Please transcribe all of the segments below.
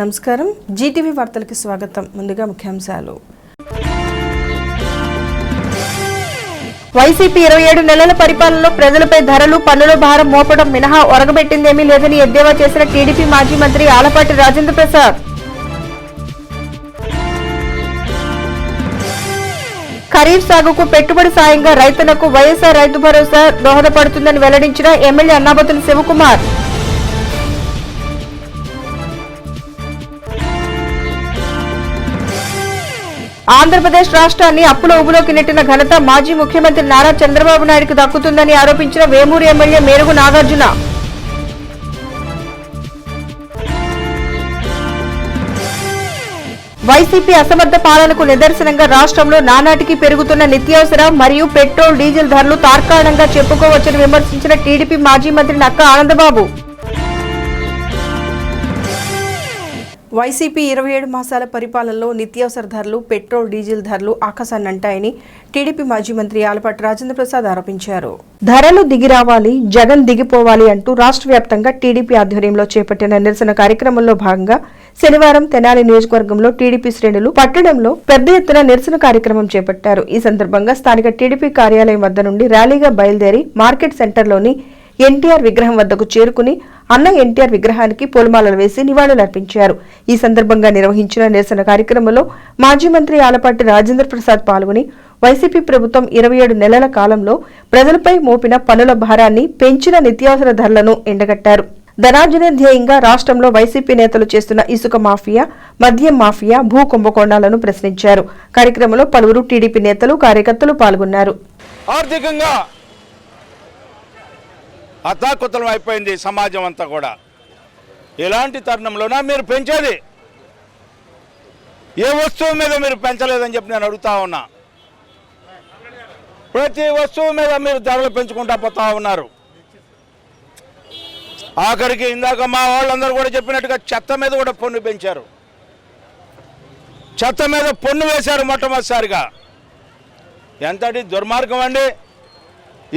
నమస్కారం జీటీవీ వార్తలకు స్వాగతం. ముందుగా ముఖ్యాంశాలు. వైసీపీ 27 నెలల పరిపాలనలో ప్రజలపై ధరలు పన్నుల భారం మోపడం మినహా ఒరగబెట్టిందేమీ లేదని ఎద్దేవా చేసిన టీడీపీ మాజీ మంత్రి ఆలపాటి రాజేంద్ర ప్రసాద్. ఖరీఫ్ సాగుకు పెట్టుబడి సాయంగా రైతులకు వైఎస్ఆర్ రైతు భరోసా దోహదపడుతుందని వెల్లడించిన ఎమ్మెల్యే అన్నాబత్తుల శివకుమార్. ఆంధ్రప్రదేశ్ రాష్ట్రాన్ని అప్పుల ఊబులోకి నెట్టిన ఘనత మాజీ ముఖ్యమంత్రి నారా చంద్రబాబు నాయుడుకు దక్కుతుందని ఆరోపించిన వేమూరు ఎమ్మెల్యే మేరుగు నాగార్జున. వైసీపీ అసమర్థ పాలనకు నిదర్శనంగా రాష్ట్రంలో నానాటికి పెరుగుతున్న నిత్యావసర మరియు పెట్రోల్ డీజిల్ ధరలు తార్కాణంగా చెప్పుకోవచ్చని విమర్శించిన టీడీపీ మాజీ మంత్రి నక్కా ఆనందబాబు. వైసీపీ 27 మాసాల పరిపాలనలో నిత్యావసర ధరలు, పెట్రోల్ డీజిల్ ధరలు ఆకాశాన్నంటాయని టీడీపీ మాజీ మంత్రి ఆలపాటి రాజేంద్ర ప్రసాద్ ఆరోపించారు. ధరలు దిగిరావాలి, జగన్ దిగిపోవాలి అంటూ రాష్ట్ర వ్యాప్తంగా టీడీపీ ఆధ్వర్యంలో చేపట్టిన నిరసన కార్యక్రమంలో భాగంగా శనివారం తెనాలి నియోజకవర్గంలో టీడీపీ శ్రేణులు పట్టణంలో పెద్ద ఎత్తున నిరసన కార్యక్రమం చేపట్టారు. ఈ సందర్భంగా స్థానిక టీడీపీ కార్యాలయం వద్ద నుండి ర్యాలీగా బయలుదేరి మార్కెట్ సెంటర్లోని ఎన్టీఆర్ విగ్రహం వద్దకు చేరుకుని అన్న ఎన్టీఆర్ విగ్రహానికి పూలమాలలు వేసి నివాళులర్పించారు. ఈ సందర్భంగా నిర్వహించిన నిరసన కార్యక్రమంలో మాజీ మంత్రి ఆలపాటి రాజేంద్ర ప్రసాద్ పాల్గొని వైసీపీ ప్రభుత్వం 27 నెలల కాలంలో ప్రజలపై మోపిన పన్నుల భారాన్ని, పెంచిన నిత్యావసర ధరలను ఎండగట్టారు. ధనార్జన ధ్యేయంగా రాష్ట్రంలో వైసీపీ నేతలు చేస్తున్న ఇసుక మాఫియా, మద్యం మాఫియా, భూ కుంభకోణాలను ప్రశ్నించారు. కార్యక్రమంలో పలువురు టీడీపీ నేతలు, కార్యకర్తలు పాల్గొన్నారు. ఆర్థికంగా అతాకుతలం అయిపోయింది సమాజం అంతా కూడా. ఇలాంటి తరుణంలోనా మీరు పెంచేది? ఏ వస్తువు మీద మీరు పెంచలేదని చెప్పి నేను అడుగుతా ఉన్నా. ప్రతి వస్తువు మీద మీరు ధరలు పెంచుకుంటా పోతా ఉన్నారు. ఆఖరికి ఇందాక మా వాళ్ళందరూ కూడా చెప్పినట్టుగా చెత్త మీద కూడా పన్ను పెంచారు. చెత్త మీద పన్ను వేశారు మొట్టమొదటిసారిగా. ఎంతటి దుర్మార్గం అండి!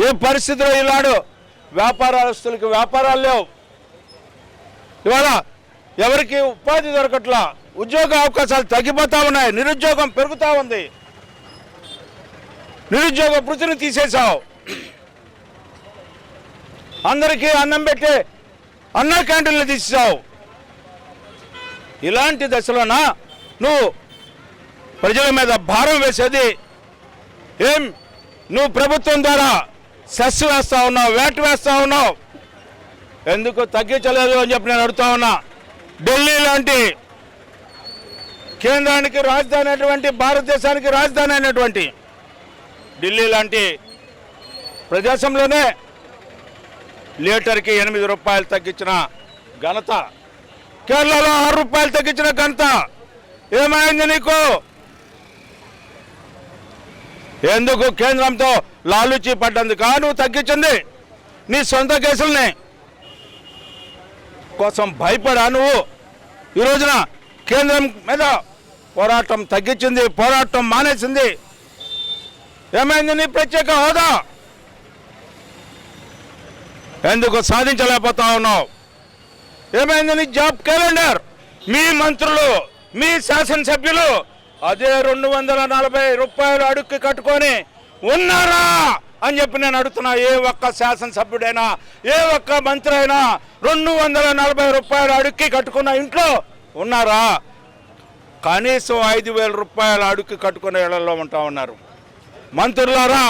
ఏ పరిస్థితిలో ఈనాడు వ్యాపారస్తులకి వ్యాపారాలు లేవు. ఇవాళ ఎవరికి ఉపాధి దొరకట్లా, ఉద్యోగ అవకాశాలు తగ్గిపోతా ఉన్నాయి, నిరుద్యోగం పెరుగుతూ ఉంది. నిరుద్యోగ వృత్తిని తీసేశావు. అందరికీ అన్నం పెట్టే అన్న క్యాంటీన్లు తీసేశావు. ఇలాంటి దశలోనా నువ్వు ప్రజల మీద భారం వేసేది? ఏం నువ్వు ప్రభుత్వం ద్వారా సెస్ వేస్తా ఉన్నావు, వేట్ వేస్తా ఉన్నావు, ఎందుకు తగ్గించలేదు అని చెప్పి నేను అడుగుతా ఉన్నా. ఢిల్లీ లాంటి కేంద్రానికి రాజధాని అయినటువంటి, భారతదేశానికి రాజధాని అయినటువంటి ఢిల్లీ లాంటి ప్రదేశంలోనే లీటర్కి 8 రూపాయలు తగ్గించిన ఘనత, కేరళలో 6 రూపాయలు తగ్గించిన ఘనత. ఏమైంది నీకు? ఎందుకు కేంద్రంతో లాలూచి పడ్డందుకు నువ్వు తగ్గించింది? నీ సొంత కేసుల్ని కోసం భయపడా నువ్వు ఈ రోజున కేంద్రం మీద పోరాటం తగ్గించింది, పోరాటం మానేసింది. ఏమైంది నీ ప్రత్యేక హోదా? ఎందుకు సాధించలేకపోతా ఉన్నావు? ఏమైంది నీ జాబ్ క్యాలెండర్? మీ మంత్రులు, మీ శాసనసభ్యులు అదే 240 రూపాయలు అడుక్కి కట్టుకొని ఉన్నారా అని చెప్పి నేను అడుగుతున్నా. ఏ ఒక్క శాసనసభ్యుడైనా, ఏ ఒక్క మంత్రి అయినా 240 రూపాయలు అడుక్కి కట్టుకున్న ఇంట్లో ఉన్నారా? కనీసం 5,000 రూపాయలు అడుక్కి కట్టుకునే ఇళ్లలో ఉంటా ఉన్నారు. మంత్రులారా,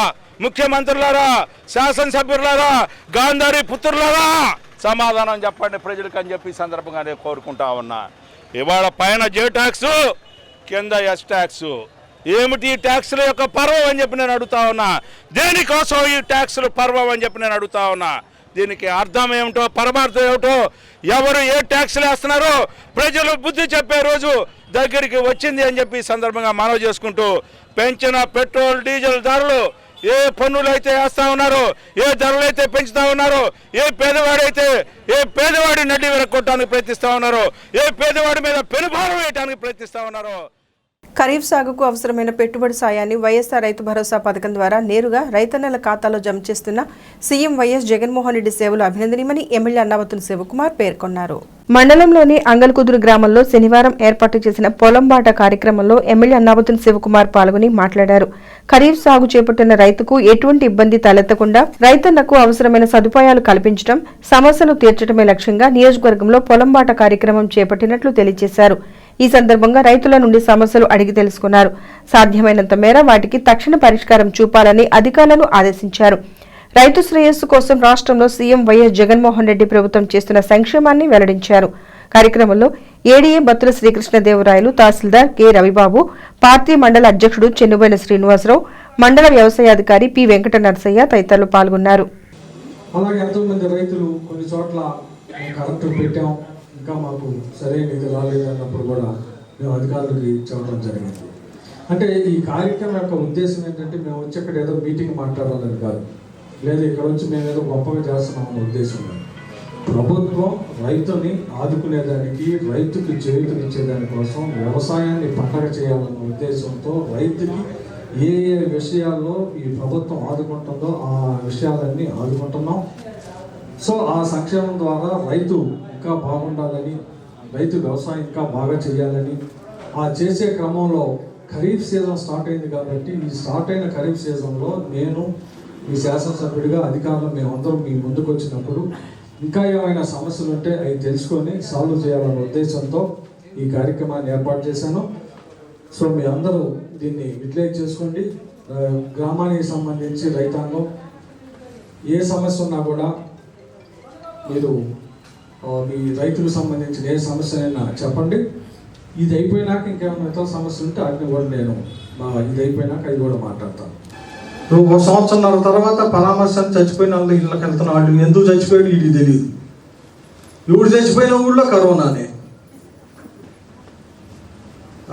ముఖ్యమంత్రులారా, శాసనసభ్యులారా, గాంధారి పుత్రులారా, సమాధానం చెప్పండి ప్రజలకు అని చెప్పి సందర్భంగా నేను కోరుకుంటా ఉన్నా. ఇవాళ పైన జే ట్యాక్స్, కింద ఎస్ ట్యాక్స్. ఏమిటి ఈ ట్యాక్స్ల యొక్క పర్వం అని చెప్పి నేను అడుగుతా ఉన్నా. దేనికోసం ఈ ట్యాక్స్లు పర్వం అని చెప్పి నేను అడుగుతా ఉన్నా. దీనికి అర్థం ఏమిటో, పరమార్థం ఏమిటో, ఎవరు ఏ ట్యాక్స్లు వేస్తున్నారో ప్రజలు బుద్ధి చెప్పే రోజు దగ్గరికి వచ్చింది అని చెప్పి సందర్భంగా మనవి చేసుకుంటూ, పెంచిన పెట్రోల్ డీజిల్ ధరలు, ఏ పన్నులు అయితే వేస్తా ఉన్నారో, ఏ ధరలు అయితే పెంచుతా ఉన్నారో, ఏ పేదవాడి నడ్డి విరగొట్టడానికి ప్రయత్నిస్తూ ఉన్నారో, ఏ పేదవాడి మీద పెనుభారం వేయడానికి ప్రయత్నిస్తూ ఉన్నారో. ఖరీఫ్ సాగుకు అవసరమైన పెట్టుబడి సాయాన్ని వైఎస్ఆర్ రైతు భరోసా పథకం ద్వారా నేరుగా రైతన్నల ఖాతాలో జమ చేస్తున్న సీఎం వైఎస్ జగన్మోహన్ రెడ్డి సేవలు అభినందనీయమని ఎమ్మెల్యే అన్నావతుని శివకుమార్ పేర్కొన్నారు. మండలంలోని అంగల్కుదురు గ్రామంలో శనివారం ఏర్పాటు చేసిన పొలం బాట కార్యక్రమంలో ఎమ్మెల్యే అన్నావతుని శివకుమార్ పాల్గొని మాట్లాడారు. ఖరీఫ్ సాగు చేపట్టిన రైతుకు ఎటువంటి ఇబ్బంది తలెత్తకుండా రైతన్నకు అవసరమైన సదుపాయాలు కల్పించడం, సమస్యలు తీర్చడమే లక్ష్యంగా నియోజకవర్గంలో పొలం బాట కార్యక్రమం చేపట్టినట్లు తెలియజేశారు. ఈ సందర్భంగా రైతుల నుండి సమస్యలు అడిగి తెలుసుకున్నారు. సాధ్యమైనంత మేర వాటికి తక్షణ పరిష్కారం చూపాలని అధికారులను ఆదేశించారు. రైతు శ్రేయస్సు కోసం రాష్ట్రంలో సీఎం వైఎస్ జగన్మోహన్ రెడ్డి ప్రభుత్వం చేస్తున్న సంక్షేమాన్ని వెల్లడించారు. కార్యక్రమంలో ఏడీఏ బత్తుల శ్రీకృష్ణదేవరాయలు, తహసీల్దార్ కె రవిబాబు, పార్టీ మండల అధ్యక్షుడు చెన్నుబోయిన శ్రీనివాసరావు, మండల వ్యవసాయాధికారి పి వెంకట నరసయ్య తదితరులు పాల్గొన్నారు. అలాగే ఎంతోమంది రైతులు కొన్ని చోట్ల కరెంటు పెట్టాం, ఇంకా మాకు సరైన ఇది రాలేదు అన్నప్పుడు కూడా మేము అధికారులకి చెప్పడం జరిగింది. అంటే ఈ కార్యక్రమం యొక్క ఉద్దేశం ఏంటంటే మేము వచ్చి అక్కడ ఏదో మీటింగ్ మాట్లాడాలని కాదు, లేదా ఇక్కడ వచ్చి మేము ఏదో గొప్పగా చేస్తున్నామన్న ఉద్దేశం లేదు. ప్రభుత్వం రైతుని ఆదుకునేదానికి, రైతుకి చేయూతనిచ్చేదాని కోసం, వ్యవసాయాన్ని పండగ చేయాలన్న ఉద్దేశంతో రైతుకి ఏ ఏ విషయాల్లో ఈ ప్రభుత్వం ఆదుకుంటుందో ఆ విషయాలన్నీ ఆదుకుంటున్నాం. సో ఆ సంక్షేమం ద్వారా రైతు ఇంకా బాగుండాలని, రైతు వ్యవసాయం ఇంకా బాగా చేయాలని, ఆ చేసే క్రమంలో ఖరీఫ్ సీజన్ స్టార్ట్ అయింది కాబట్టి ఈ స్టార్ట్ అయిన ఖరీఫ్ సీజన్లో నేను ఈ శాసనసభ్యుడిగా అధికారులు మేమందరం మీ ముందుకు వచ్చినప్పుడు ఇంకా ఏమైనా సమస్యలు ఉంటే అవి తెలుసుకొని సాల్వ్ చేయాలన్న ఉద్దేశంతో ఈ కార్యక్రమాన్ని ఏర్పాటు చేశాను. సో మీ అందరూ దీన్ని యూటిలైజ్ చేసుకోండి. గ్రామానికి సంబంధించి రైతాంగం ఏ సమస్య ఉన్నా కూడా మీరు మీ రైతులకు సంబంధించిన ఏ సమస్యనైనా చెప్పండి. ఇది అయిపోయినాక ఇంకేమైనా ఇతర సమస్యలు ఉంటే వాటిని కూడా నేను ఇది అయిపోయినాక అది కూడా మాట్లాడతాను. ఒక సంవత్సరం తర్వాత పరామర్శను చచ్చిపోయిన వాళ్ళు ఇళ్ళకి వెళ్తున్నాడు. ఎందుకు చచ్చిపోయాడు ఇది తెలియదు. ఇప్పుడు చచ్చిపోయిన ఊళ్ళో కరోనానే.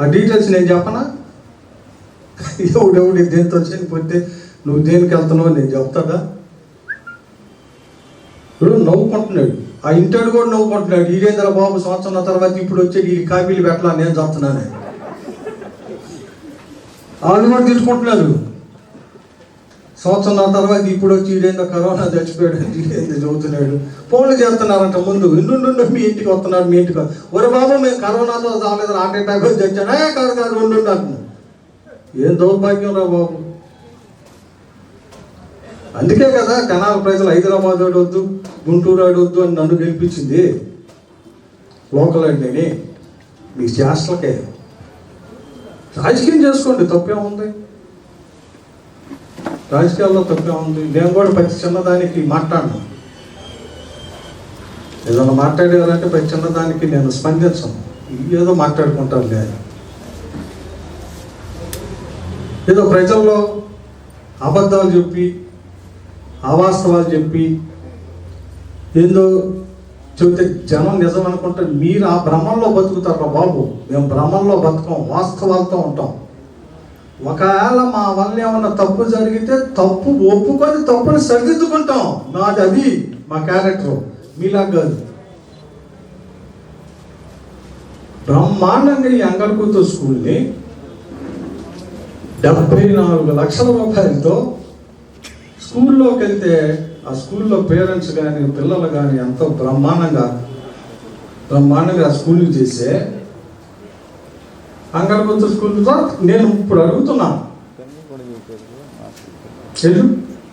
ఆ డీటెయిల్స్ నేను చెప్పనా? ఎవడెవడి దేంతో చనిపోతే నువ్వు దేనికి వెళ్తున్నావు నేను చెప్తాడా? ఇప్పుడు నవ్వుకుంటున్నాడు, ఆ ఇంటాడు కూడా నవ్వుకుంటున్నాడు. ఈడేంద్ర బాబు సంవత్సరం తర్వాత ఇప్పుడు వచ్చి ఈ కాపీలు పెట్టాలా నేను చెప్తున్నానే. వాళ్ళు కూడా తిట్టుకుంటున్నారు. సంవత్సరం తర్వాత ఇప్పుడు వచ్చి ఈడేందో కరోనా చచ్చిపోయాడు ఈడేందో చదువుతున్నాడు. ఫోన్లు చేస్తున్నారంట ముందు, ఇండు మీ ఇంటికి వస్తున్నాడు, మీ ఇంటికి ఒరే బాబు మేము కరోనాతో రాలేదు, హార్ట్ అటాక్ వచ్చి వచ్చాను. కాదు ఉండు. ఏం దౌర్భాగ్యం రా బాబు. అందుకే కదా తెనాలి ప్రజలు హైదరాబాద్ ఆడవద్దు, గుంటూరు ఆడవద్దు అని నన్ను గెలిపించింది. లోకల్ అంటేనే మీ చేష్టలకే. రాజకీయం చేసుకోండి, తప్పేముంది? రాజకీయాల్లో తప్పేముంది? నేను కూడా ప్రతి చిన్నదానికి మాట్లాడను. ఏదైనా మాట్లాడేయాలంటే ప్రతి చిన్నదానికి నేను స్పందించను. ఏదో మాట్లాడుకుంటాను లేదు. ఏదో ప్రజల్లో అబద్ధాలు చెప్పి, అవాస్తవాలు చెప్పి ఏందో చెబితే జనం నిజం అనుకుంటే మీరు ఆ భ్రమంలో బతుకుతారు బాబు. మేము భ్రమంలో బతుకం, వాస్తవాలతో ఉంటాం. ఒకవేళ మా వల్ల ఏమన్నా తప్పు జరిగితే తప్పు ఒప్పుకొని తప్పుని సరిదిద్దుకుంటాం. నాది అది మా క్యారెక్టర్, మీలా కాదు. బ్రహ్మాండంగా ఈ అంగల్కుదురు స్కూల్ని 74 లక్షల రూపాయలతో స్కూల్లోకి వెళ్తే ఆ స్కూల్లో పేరెంట్స్ కానీ పిల్లలు కానీ ఎంతో బ్రహ్మాండంగా ఆ స్కూల్ చేసే అంగల్కుదురు స్కూల్ నేను ఇప్పుడు అడుగుతున్నాను.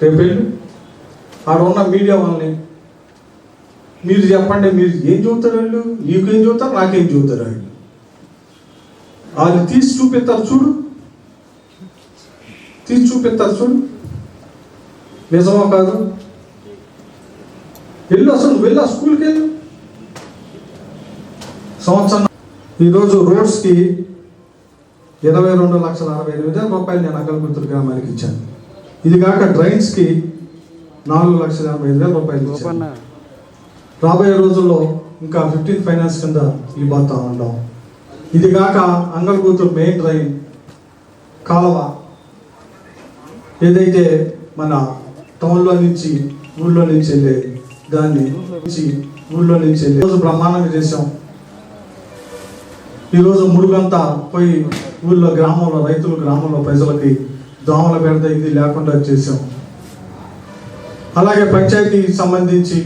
రేపు ఆడ ఉన్న మీడియా వాళ్ళని మీరు చెప్పండి, మీరు ఏం చూస్తారు? వాళ్ళు నీకేం చూస్తారు, నాకేం చూస్తారు? వాళ్ళు తీసి చూపిస్తారు చూడు, నిజమో కాదు? అసలు నువ్వు వెళ్ళి ఆ స్కూల్కి వెళ్ళు. సంవత్సరం ఈరోజు రోడ్స్కి 22,68,000 రూపాయలు నేను అంగల్కుదురు గ్రామానికి ఇచ్చాను. ఇది కాక డ్రైన్స్కి 4,85,000 రూపాయలు ఇచ్చాను. రాబోయే రోజుల్లో ఇంకా 15 ఫైనాన్స్ కింద ఇవ్వబోతా ఉన్నాం. ఇది కాక అంగల్కుదురు మెయిన్ డ్రైన్ కాలువ ఏదైతే మన టౌన్లో నుంచి ఊళ్ళో నుంచి వెళ్ళే దాన్ని రోజు బ్రహ్మాండంగా చేసాం. ఈరోజు ముడుగంతా పోయి ఊళ్ళో గ్రామంలో రైతులు గ్రామంలో ప్రజలకి దోమల బెడద ఇది లేకుండా చేసాం. అలాగే పంచాయతీకి సంబంధించి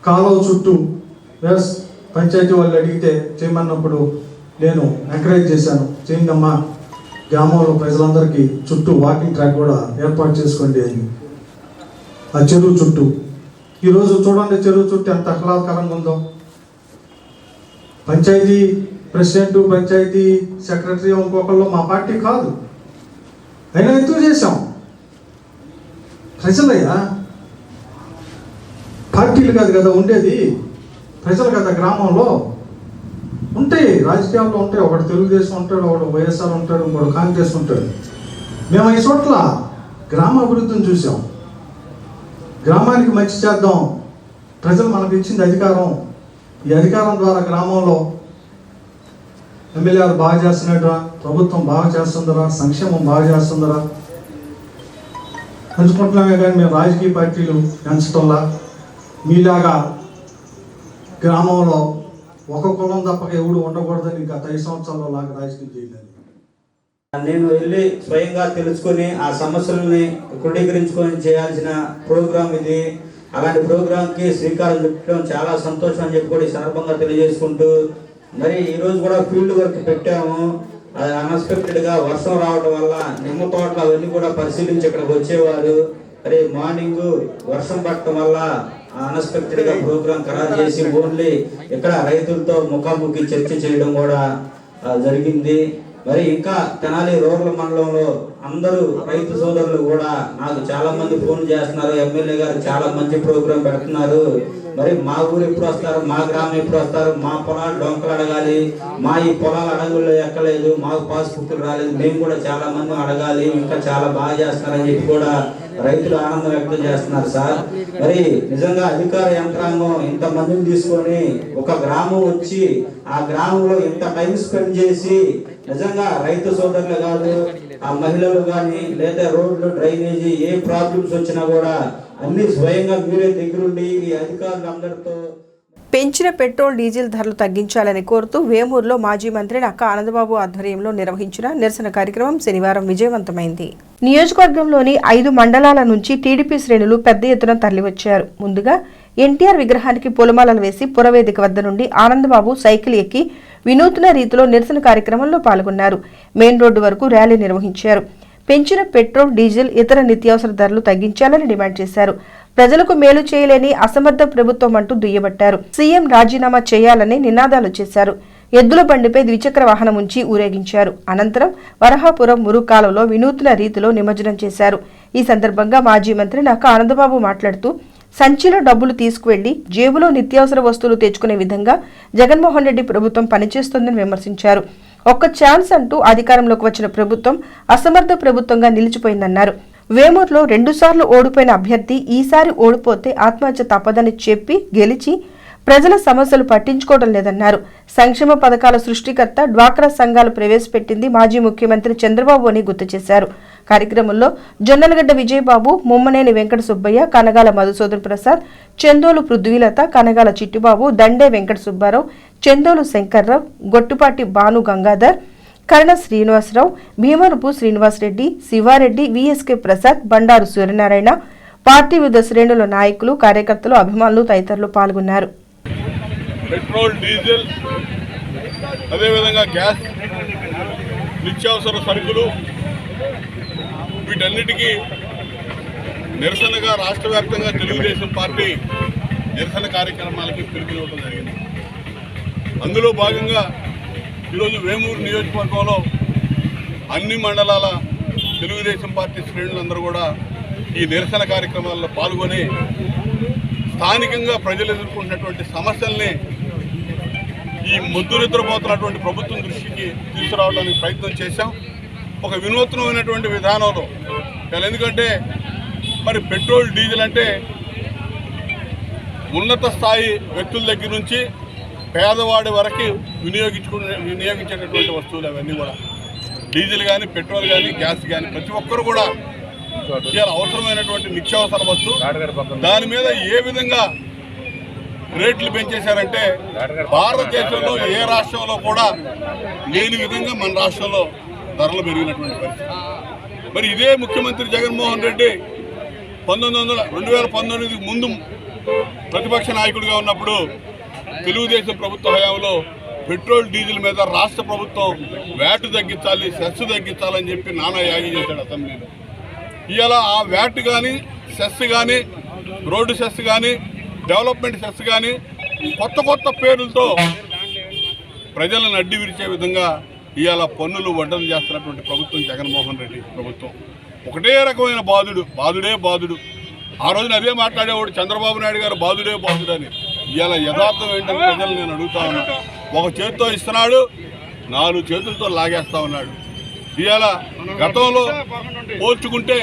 కాలువ చుట్టూ పంచాయతీ వాళ్ళు అడిగితే చేయమన్నప్పుడు నేను ఎంకరేజ్ చేశాను, చేయండమ్మా గ్రామంలో ప్రజలందరికీ చుట్టూ వాకింగ్ ట్రాక్ కూడా ఏర్పాటు చేసుకోండి అని. ఆ చెరువు చుట్టూ ఈరోజు చూడండి చెరువు చుట్టూ ఎంత ఆహ్లాదకరంగా ఉందో. పంచాయతీ ప్రెసిడెంట్ పంచాయతీ సెక్రటరీ ఇంకొకళ్ళు మా పార్టీ కాదు, అయినా ఎందుకు చేశాం? ప్రజలయ్యా, పార్టీలు కాదు కదా ఉండేది, ప్రజలు కదా. గ్రామంలో ఉంటాయి, రాజకీయాల్లో ఉంటాయి, ఒకటి తెలుగుదేశం ఉంటాడు, ఒకటి వైఎస్ఆర్ ఉంటాడు, ఇంకోటి కాంగ్రెస్ ఉంటాడు. మేము ఈ చోట్ల గ్రామ అభివృద్ధిని చూసాం. గ్రామానికి మంచి చేద్దాం, ప్రజలు మనకు ఇచ్చింది అధికారం, ఈ అధికారం ద్వారా గ్రామంలో ఎమ్మెల్యేలు బాగా చేస్తున్నట్టురా, ప్రభుత్వం బాగా చేస్తుందరా, సంక్షేమం బాగా చేస్తుందరా పంచుకుంటున్నామే. కానీ మేము రాజకీయ పార్టీలు పెంచటంలా మీలాగా గ్రామంలో ఒక కులం తప్పక ఎవడు ఉండకూడదని గత 5 సంవత్సరాల్లో లాగా రాజకీయం చేయలేదు. నేను వెళ్ళి స్వయంగా తెలుసుకొని ఆ సమస్యలని క్రోడీకరించుకొని చేయాల్సిన ప్రోగ్రాం ఇది. అలాంటి ప్రోగ్రాంకి శ్రీకారం చుట్టడం చాలా సంతోషం అని చెప్పి కూడా ఈ సందర్భంగా తెలియజేసుకుంటూ, మరి ఈరోజు కూడా ఫీల్డ్ వర్క్ పెట్టాము. అది అన్ఎక్స్పెక్టెడ్గా వర్షం రావడం వల్ల నిమ్మ తోటలు అవన్నీ కూడా పరిశీలించి ఇక్కడికి వచ్చేవారు. మరి మార్నింగ్ వర్షం పడటం వల్ల అన్ఎక్స్పెక్టెడ్గా ప్రోగ్రాం ఖరారు చేసి ఓన్లీ ఇక్కడ రైతులతో ముఖాముఖి చర్చ చేయడం కూడా జరిగింది. మరి ఇంకా తెనాలి రూరల్ మండలంలో అందరూ రైతు సోదరులు కూడా నాకు చాలా మంది ఫోన్ చేస్తున్నారు, ఎమ్మెల్యే గారు చాలా మంచి ప్రోగ్రాం పెడుతున్నారు, మరి మా ఊరు ఎప్పుడు వస్తారు, మా గ్రామం ఎప్పుడు వస్తారు, మా పొలాలు డొంకలు అడగాలి, మా ఈ పొలాలు అడగుల్లో ఎక్కలేదు, మాకు పాస్బుక్లు రాలేదు, మేము కూడా చాలా మంది అడగాలి, ఇంకా చాలా బాగా చేస్తున్నారని చెప్పి కూడా రైతులు ఆనందం వ్యక్తం చేస్తున్నారు సార్. మరి నిజంగా అధికార యంత్రాంగం ఇంత మందిని తీసుకొని ఒక గ్రామం వచ్చి ఆ గ్రామంలో ఇంత టైం స్పెండ్ చేసి నిజంగా రైతు సోదరులు కాదు, ఆ మహిళలు కానీ లేదా రోడ్లు డ్రైనేజీ ఏ ప్రాబ్లమ్స్ వచ్చినా కూడా అన్ని స్వయంగా మీరే దగ్గరుండి ఈ అధికారులందరితో. పెంచిన పెట్రోల్ డీజిల్ ధరలు తగ్గించాలని కోరుతూ వేమూరులో మాజీ మంత్రి నక్కా ఆనందబాబు ఆధ్వర్యంలో నిర్వహించిన నిరసన కార్యక్రమం శనివారం విజయవంతమైంది. నియోజకవర్గంలోని 5 మండలాల నుంచి టీడీపీ శ్రేణులు పెద్ద ఎత్తున తరలివచ్చారు. ముందుగా ఎన్టీఆర్ విగ్రహానికి పూలమాలలు వేసి పురవేదిక వద్ద నుండి ఆనందబాబు సైకిల్ ఎక్కి వినూత్న రీతిలో నిరసన కార్యక్రమంలో పాల్గొన్నారు. మెయిన్ రోడ్డు వరకు ర్యాలీ నిర్వహించారు. పెంచిన పెట్రోల్ డీజిల్ ఇతర నిత్యావసర ధరలు తగ్గించాలని డిమాండ్ చేశారు. ప్రజలకు మేలు చేయలేని అసమర్థ ప్రభుత్వం అంటూ దుయ్యబట్టారు. సీఎం రాజీనామా చేయాలని నినాదాలు చేశారు. ఎద్దుల బండిపై ద్విచక్ర వాహనం ఉంచి ఊరేగించారు. అనంతరం వరహాపురం మురుకాలలో వినూత్న రీతిలో నిమజ్జనం చేశారు. ఈ సందర్భంగా మాజీ మంత్రి నక్కా ఆనందబాబు మాట్లాడుతూ, సంచిలో డబ్బులు తీసుకువెళ్లి జేబులో నిత్యావసర వస్తువులు తెచ్చుకునే విధంగా జగన్మోహన్ రెడ్డి ప్రభుత్వం పనిచేస్తోందని విమర్శించారు. ఒక్క ఛాన్స్ అంటూ అధికారంలోకి వచ్చిన ప్రభుత్వం అసమర్థ ప్రభుత్వంగా నిలిచిపోయిందన్నారు. వేమూరులో 2 సార్లు ఓడిపోయిన అభ్యర్థి ఈసారి ఓడిపోతే ఆత్మహత్య తప్పదని చెప్పి గెలిచి ప్రజల సమస్యలు పట్టించుకోవడం లేదన్నారు. సంక్షేమ పథకాల సృష్టికర్త డ్వాక్రా సంఘాలు ప్రవేశపెట్టింది మాజీ ముఖ్యమంత్రి చంద్రబాబు అని గుర్తు చేశారు. కార్యక్రమంలో జొన్నలగడ్డ విజయబాబు, ముమ్మనేని వెంకట సుబ్బయ్య, కనగాల మధుసూదన్ ప్రసాద్, చందోలు పృథ్వీలత, కనగాల చిట్టిబాబు, దండే వెంకట సుబ్బారావు, చందోలు శంకర్రావు, గొట్టుపాటి భాను గంగాధర్, కర్ణ శ్రీనివాసరావు, భీమరపు శ్రీనివాసరెడ్డి, శివారెడ్డి, విఎస్కే ప్రసాద్, బండారు సూర్యనారాయణ, పార్టీ వివిధ శ్రేణుల నాయకులు, కార్యకర్తలు, అభిమానులు తదితరులు పాల్గొన్నారు. పెట్రోల్, డీజిల్, అదేవిధంగా గ్యాస్, నిత్యావసర సరుకులు వీటన్నిటికీ నిరసనగా రాష్ట్ర వ్యాప్తంగా తెలుగుదేశం పార్టీ నిరసన కార్యక్రమాలకి పిలుపునివ్వడం జరిగింది. అందులో భాగంగా ఈరోజు వేమూరు నియోజకవర్గంలో అన్ని మండలాల తెలుగుదేశం పార్టీ శ్రేణులందరూ కూడా ఈ నిరసన కార్యక్రమాల్లో పాల్గొని స్థానికంగా ప్రజలు ఎదుర్కొంటున్నటువంటి సమస్యల్ని ఈ మొద్దు నిద్రపోతున్నటువంటి ప్రభుత్వం దృష్టికి తీసుకురావడానికి ప్రయత్నం చేశాం. ఒక వినూత్నమైనటువంటి విధానంలో. ఎందుకంటే మరి పెట్రోల్, డీజిల్ అంటే ఉన్నత స్థాయి వ్యక్తుల దగ్గర నుంచి పేదవాడి వరకు వినియోగించేటటువంటి వస్తువులు అవన్నీ కూడా. డీజిల్ కానీ, పెట్రోల్ కానీ, గ్యాస్ కానీ ప్రతి ఒక్కరు కూడా ఇవాళ అవసరమైనటువంటి నిత్యావసర వస్తువు. దాని మీద ఏ విధంగా రేట్లు పెంచేశారంటే భారతదేశంలో ఏ రాష్ట్రంలో కూడా లేని విధంగా మన రాష్ట్రంలో ధరలు పెరిగినటువంటి పరిస్థితి. మరి ఇదే ముఖ్యమంత్రి జగన్మోహన్ రెడ్డి 2019 ముందు ప్రతిపక్ష నాయకుడిగా ఉన్నప్పుడు తెలుగుదేశం ప్రభుత్వ హయాంలో పెట్రోల్ డీజిల్ మీద రాష్ట్ర ప్రభుత్వం వ్యాట్ తగ్గించాలి, సెస్ తగ్గించాలని చెప్పి నానా యాగి చేశాడు అసెంబ్లీలో. ఇవాళ ఆ వ్యాట్ కానీ, సెస్ కానీ, రోడ్డు సెస్ కానీ, డెవలప్మెంట్ సెస్ కానీ కొత్త కొత్త పేర్లతో ప్రజలను అడ్డి విరిచే విధంగా ఇవాళ పన్నులు వడ్డన చేస్తున్నటువంటి ప్రభుత్వం జగన్మోహన్ రెడ్డి ప్రభుత్వం. ఒకటే రకమైన బాధుడే బాధుడు. ఆ రోజున అదే మాట్లాడేవాడు చంద్రబాబు నాయుడు గారు, బాధుడే బాధుడు అని. ఇవాళ యథార్థం ఏంటని ప్రజలు నేను అడుగుతా ఉన్నాను. ఒక చేతితో ఇస్తున్నాడు, 4 చేతులతో లాగేస్తా ఉన్నాడు. ఇవాళ గతంలో పోల్చుకుంటే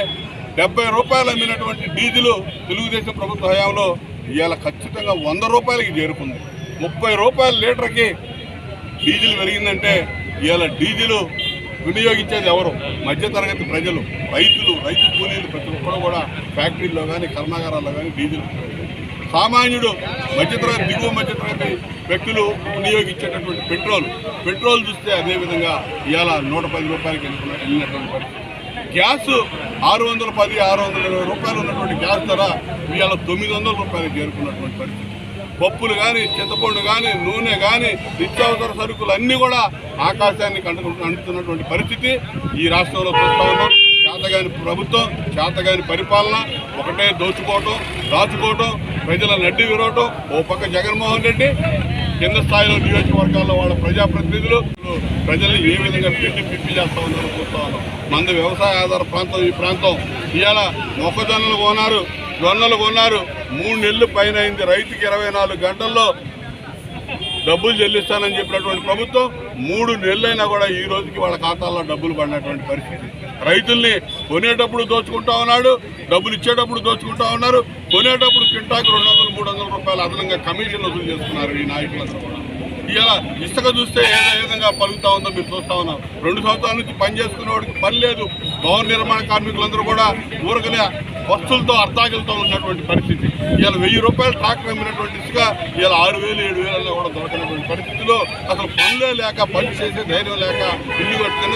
70 రూపాయలు అమ్మినటువంటి డీజిల్ తెలుగుదేశం ప్రభుత్వ హయాంలో ఇవాళ ఖచ్చితంగా 100 రూపాయలకి చేరుకుంది. 30 రూపాయల లీటర్కి డీజిల్ పెరిగిందంటే ఇవాళ డీజిల్ వినియోగించేది ఎవరు? మధ్యతరగతి ప్రజలు, రైతులు, రైతు కూలీలు, ప్రతి ఒక్కరు కూడా ఫ్యాక్టరీల్లో కానీ కర్మాగారాల్లో కానీ డీజిల్. సామాన్యుడు, మధ్యతరగతి, దిగువ మధ్యతరగతి వ్యక్తులు వినియోగించేటటువంటి పెట్రోల్ చూస్తే అదేవిధంగా ఇవాళ 110 రూపాయలకి వెళ్ళినటువంటి పరిస్థితి. గ్యాస్ 610, 620 రూపాయలు ఉన్నటువంటి గ్యాస్ ధర ఇవాళ 900 రూపాయలకు చేరుకున్నటువంటి పరిస్థితి. పప్పులు కానీ, చింతపండు కానీ, నూనె కానీ, నిత్యావసర సరుకులు అన్నీ కూడా ఆకాశానికి అంటున్నటువంటి పరిస్థితి ఈ రాష్ట్రంలో చూస్తూ ఉన్నాం. చేతగాని ప్రభుత్వం, చేతగాని పరిపాలన, ఒకటే దోచుకోవటం, దాచుకోవటం, ప్రజలను అడ్డి విరవటం. ఓ పక్క జగన్మోహన్ రెడ్డి, కింద స్థాయిలో నియోజకవర్గాల్లో వాళ్ళ ప్రజాప్రతినిధులు ప్రజల్ని ఏ విధంగా పిప్పి చేస్తూ ఉన్నారో చూస్తూ ఉన్నాం. మంది వ్యవసాయ ఆధార ప్రాంతం ఈ ప్రాంతం. ఇవాళ మొక్కజొన్నలు కొన్నారు, జొన్నలు కొన్నారు, 3 నెలలు పైన అయింది. రైతుకి 24 గంటల్లో డబ్బులు చెల్లిస్తానని చెప్పినటువంటి ప్రభుత్వం 3 నెలలైనా కూడా ఈ రోజుకి వాళ్ళ ఖాతాల్లో డబ్బులు పడినటువంటి పరిస్థితి. రైతుల్ని కొనేటప్పుడు దోచుకుంటా ఉన్నాడు, డబ్బులు ఇచ్చేటప్పుడు దోచుకుంటా ఉన్నారు. కొనేటప్పుడు కింటాకు 200, 300 రూపాయలు అదనంగా కమిషన్ వసూలు చేస్తున్నారు ఈ నాయకులందరూ కూడా. ఇలా ఇసుక చూస్తే ఏ విధంగా పలుకుతా ఉందో మీరు చూస్తా ఉన్నాం. 2 సంవత్సరాల నుంచి పని చేసుకునే వాడికి పని లేదు. భవన నిర్మాణ కార్మికులందరూ కూడా ఊరకనే వస్తువులతో అర్థాకులతో ఉన్నటువంటి పరిస్థితి. ఇలా 1000 రూపాయలు ట్రాక్టర్ అమ్మినటువంటి ఇసుక ఇలా 6,000, 7,000 కూడా దొరకనటువంటి పరిస్థితిలో అసలు పనులే లేక, పని చేసే ధైర్యం లేక,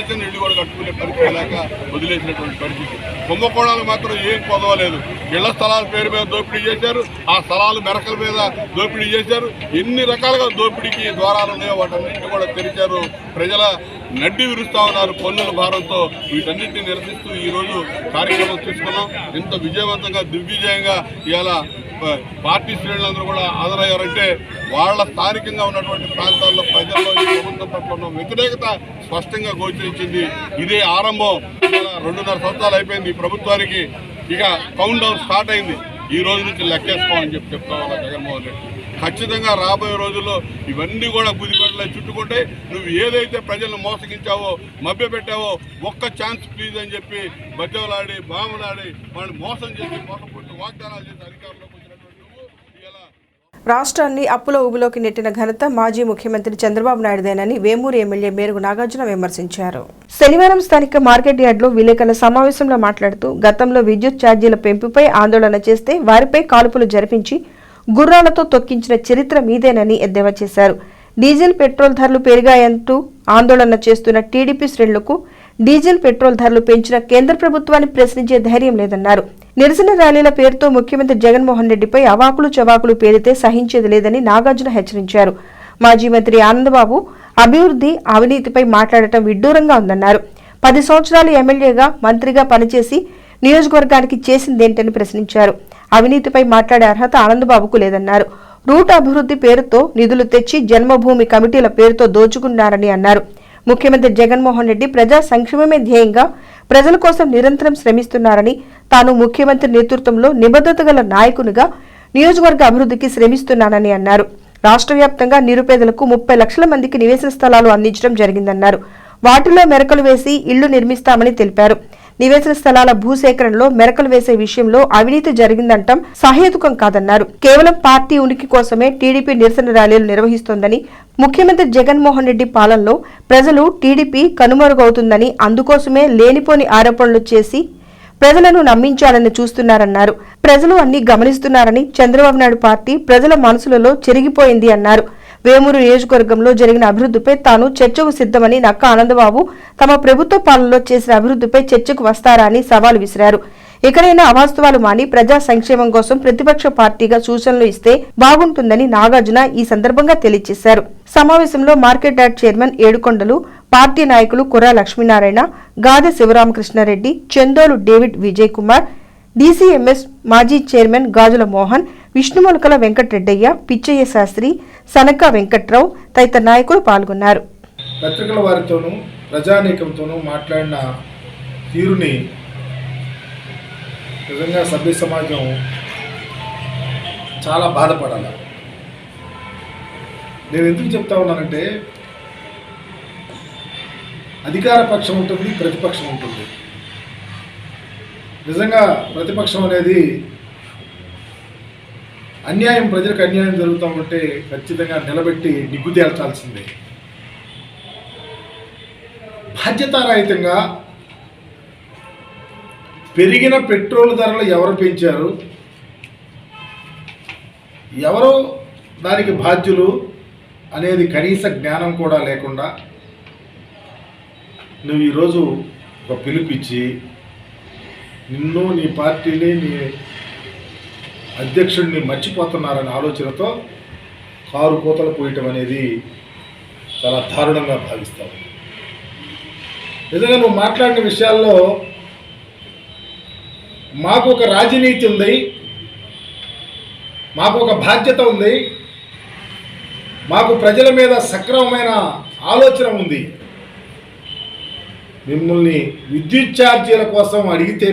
చిన్న ఇల్లు కూడా కట్టుకునే పరిస్థితి లేక వదిలేసినటువంటి పరిస్థితి. కుంభకోణాలు మాత్రం ఏం పొదవలేదు. ఇళ్ల స్థలాల పేరు మీద దోపిడీ చేశారు, ఆ స్థలాలు మెరకల మీద దోపిడీ చేశారు. ఎన్ని రకాలుగా దోపిడీకి ద్వారాలు ఉన్నాయో వాటన్నింటినీ కూడా తెరిచారు. ప్రజల నడ్డి విరుస్తా ఉన్నారు పన్నుల భారంతో. వీటన్నింటినీ నిరసిస్తూ ఈరోజు కార్యక్రమం తీసుకున్నాం. ఇంత విజయవంతంగా, దిగ్విజయంగా ఇవాళ పార్టీ శ్రేణులందరూ కూడా హాజరయ్యారంటే వాళ్ళ స్థానికంగా ఉన్నటువంటి ప్రాంతాల్లో ప్రజల్లో ఈ ప్రభుత్వం పట్ల ఉన్న వ్యతిరేకత స్పష్టంగా గోచరించింది. ఇదే ఆరంభం. 2.5 సంవత్సరాలు అయిపోయింది ఈ ప్రభుత్వానికి. ఇక కౌంట్ డౌన్ స్టార్ట్ అయింది. ఈ రోజు నుంచి లెక్కేసుకోమని చెప్తా ఉన్నా జగన్మోహన్ రెడ్డి. ఖచ్చితంగా రాబోయే రోజుల్లో ఇవన్నీ కూడా గుదిగొడ్డలై చుట్టుకుంటే నువ్వు ఏదైతే ప్రజలను మోసగించావో, మభ్యపెట్టావో, ఒక్క ఛాన్స్ ప్లీజ్ అని చెప్పి బద్దెవలాడి, బాములాడి వాడిని మోసం చేసి, మోసపుట్టు వాగ్దానాలు చేసి అధికారంలోకి వచ్చినటువంటి నువ్వు ఇలా రాష్ట్రాన్ని అప్పుల ఊబిలోకి నెట్టిన ఘనత మాజీ ముఖ్యమంత్రి చంద్రబాబు నాయుడుదేనని వేమూరు ఎమ్మెల్యే మేరుగు నాగార్జున విమర్శించారు. శనివారం స్థానిక మార్కెట్ యార్డులో విలేకరుల సమావేశంలో మాట్లాడుతూ గతంలో విద్యుత్ ఛార్జీల పెంపుపై ఆందోళన చేస్తే వారిపై కాల్పులు జరిపించి గుర్రాలతో తొక్కించిన చరిత్ర మీదేనని ఎద్దేవా చేశారు. డీజిల్, పెట్రోల్ ధరలు పెరిగాయంటూ ఆందోళన చేస్తున్న టీడీపీ శ్రేణులకు డీజిల్, పెట్రోల్ ధరలు పెంచిన కేంద్ర ప్రభుత్వాన్ని ప్రశ్నించే ధైర్యం లేదన్నారు. నిరసన ర్యాలీల పేరుతో ముఖ్యమంత్రి జగన్మోహన్ రెడ్డిపై అవాకులు చవాకులు పేరితే సహించేది లేదని నాగార్జున హెచ్చరించారు. మాజీ మంత్రి ఆనందబాబు అభివృద్ధి, అవినీతిపై మాట్లాడటం విడ్డూరంగా ఉందన్నారు. 10 సంవత్సరాలు ఎమ్మెల్యేగా, మంత్రిగా పనిచేసి నియోజకవర్గానికి చేసిందేంటని ప్రశ్నించారు. అవినీతిపై మాట్లాడే అర్హత ఆనందబాబుకు లేదన్నారు. రూట్ అభివృద్ధి పేరుతో నిధులు తెచ్చి జన్మభూమి కమిటీల పేరుతో దోచుకున్నారని అన్నారు. ముఖ్యమంత్రి జగన్మోహన్ రెడ్డి ప్రజా సంక్షేమమే ధ్యేయంగా ప్రజల కోసం నిరంతరం శ్రమిస్తున్నారని, తాను ముఖ్యమంత్రి నేతృత్వంలో నిబద్ధత గల నాయకునిగా నియోజకవర్గ అభివృద్ధికి శ్రమిస్తున్నానని అన్నారు. రాష్ట్ర వ్యాప్తంగా నిరుపేదలకు 30 లక్షల మందికి నివేశన స్థలాలు అందించడం జరిగిందన్నారు. వాటిలో మెరకలు వేసి ఇళ్లు నిర్మిస్తామని తెలిపారు. నివేశన స్థలాల భూసేకరణలో మెరకలు వేసే విషయంలో అవినీతి జరిగిందంటం సహేతుకం కాదన్నారు. కేవలం పార్టీ ఉనికి కోసమే టీడీపీ నిరసన ర్యాలీలు నిర్వహిస్తోందని, ముఖ్యమంత్రి జగన్మోహన్ రెడ్డి పాలనలో ప్రజలు టీడీపీ కనుమరుగవుతుందని, అందుకోసమే లేనిపోని ఆరోపణలు చేసి ప్రజలను నమ్మించాలని చూస్తున్నారన్నారు. ప్రజలు అన్ని గమనిస్తున్నారని, చంద్రబాబు నాయుడు పార్టీ ప్రజల మనసులలో చెరిగిపోయింది అన్నారు. వేమూరు నియోజకవర్గంలో జరిగిన అభివృద్ధిపై తాను చర్చకు సిద్ధమని నక్క ఆనందబాబు తమ ప్రభుత్వ పాలనలో చేసిన అభివృద్ధిపై చర్చకు వస్తారా అని సవాల్ విసిరారు. ఎక్కడైనా అవాస్తవాలు మాని ప్రజా సంక్షేమం కోసం ప్రతిపక్ష పార్టీగా సూచనలు ఇస్తే బాగుంటుందని నాగార్జున ఈ సందర్భంగా తెలియజేశారు. సమావేశంలో మార్కెట్ యార్డ్ చైర్మన్ ఏడుకొండలు, పార్టీ నాయకులు కుర్రా లక్ష్మీనారాయణ, గాదె శివరామకృష్ణారెడ్డి, చందోలు డేవిడ్ విజయ్ కుమార్, డీసీఎంఎస్ మాజీ చైర్మన్ గాజుల మోహన్, విష్ణుమొలకల వెంకటరెడ్డయ్య, పిచ్చయ్య శాస్త్రి, సనక వెంకట్రావు తదితర నాయకులు పాల్గొన్నారు. పత్రికల వారితోనూ ప్రజానీకంతోనూ మాట్లాడిన తీరుని నిజంగా సభ్య సమాజం చాలా బాధపడాలి. నేను ఎందుకు చెప్తా ఉన్నానంటే, అధికార పక్షం ఉంటుంది, ప్రతిపక్షం ఉంటుంది. నిజంగా ప్రతిపక్షం అనేది అన్యాయం, ప్రజలకు అన్యాయం జరుగుతూ ఉంటే ఖచ్చితంగా నిలబెట్టి నిగ్గు తేల్చాల్సిందే. బాధ్యతారహితంగా పెరిగిన పెట్రోల్ ధరలు ఎవరు పెంచారు, ఎవరు దానికి బాధ్యులు అనేది కనీస జ్ఞానం కూడా లేకుండా నువ్వు ఈరోజు ఒక పిలుపిచ్చి నిన్ను, నీ పార్టీని, నీ అధ్యక్షుడిని మర్చిపోతున్నారనే ఆలోచనతో కారు కోతలు పోయటం అనేది చాలా దారుణంగా భావిస్తావు. నిజంగా నువ్వు మాట్లాడిన విషయాల్లో మాకు ఒక రాజనీతి ఉంది, మాకు ఒక బాధ్యత ఉంది, మాకు ప్రజల మీద సక్రమమైన ఆలోచన ఉంది. మిమ్మల్ని విద్యుత్ ఛార్జీల కోసం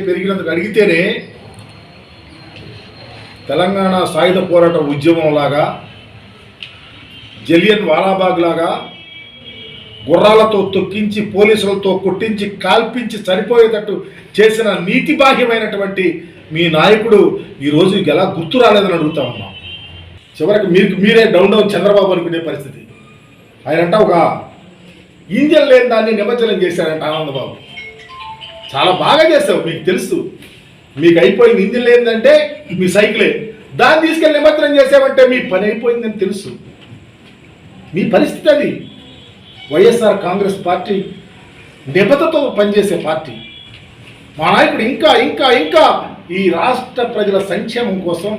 పెరిగినందుకు అడిగితేనే తెలంగాణ సాయుధ పోరాట ఉద్యమం లాగా, జలియన్ వాలాబాగ్ లాగా గుర్రాలతో తొక్కించి, పోలీసులతో కొట్టించి, కాల్పించి చనిపోయేటట్టు చేసిన నీతిబాహ్యమైనటువంటి మీ నాయకుడు ఈరోజు ఎలా గుర్తు రాలేదని అడుగుతా ఉన్నాం. చివరికి మీరే డౌన్ చంద్రబాబు అనుకునే పరిస్థితి. ఆయనంట ఒక ఇంజన్ లేని దాన్ని నిమజ్జనం చేశారంట ఆనందబాబు. చాలా బాగా చేస్తావు, మీకు తెలుసు. మీకు అయిపోయింది ఇంజన్ లేదంటే మీ సైకిలే, దాన్ని తీసుకెళ్ళి నిమజ్జనం చేసామంటే మీ పని అయిపోయిందని తెలుసు. మీ పరిస్థితి అది. వైఎస్ఆర్ కాంగ్రెస్ పార్టీ నిబద్ధతతో పనిచేసే పార్టీ. మా నాయకుడు ఇంకా ఇంకా ఇంకా ఈ రాష్ట్ర ప్రజల సంక్షేమం కోసం,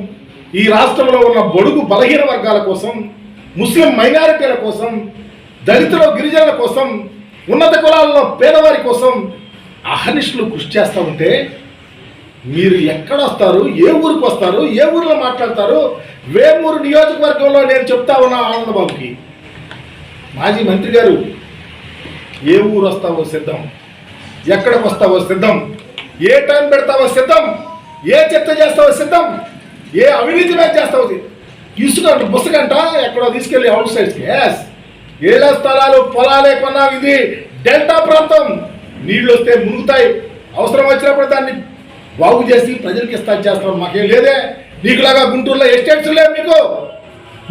ఈ రాష్ట్రంలో ఉన్న బడుగు బలహీన వర్గాల కోసం, ముస్లిం మైనారిటీల కోసం, దళితుల గిరిజనుల కోసం, ఉన్నత కులాల్లో పేదవారి కోసం అహర్నిశలు కృషి చేస్తూ ఉంటే మీరు ఎక్కడొస్తారు, ఏ ఊరికి వస్తారు, ఏ ఊరిలో మాట్లాడతారు? వేమూరు నియోజకవర్గంలో నేను చెప్తా ఉన్నా ఆనందబాబుకి, మాజీ మంత్రి గారు, ఏ ఊరు వస్తావో సిద్ధం, ఎక్కడికి వస్తావో సిద్ధం, ఏ టైం పెడతావో సిద్ధం, ఏ చర్చ చేస్తావో సిద్ధం, ఏ అవినీతి మీద చేస్తావో. ఇసుకంట బుసకంట ఎక్కడో తీసుకెళ్ళి అవుట్ సైడ్స్కి. ఏళ్ల స్థలాలు పొలాలే కొన్నాం. ఇది డెల్టా ప్రాంతం, నీళ్ళు వస్తే మునుగుతాయి, అవసరం వచ్చినప్పుడు దాన్ని బాగు చేసి ప్రజలకు చేస్తాం. మాకేం లేదే. మీకులాగా గుంటూరులో ఎస్టేట్స్ లేవు,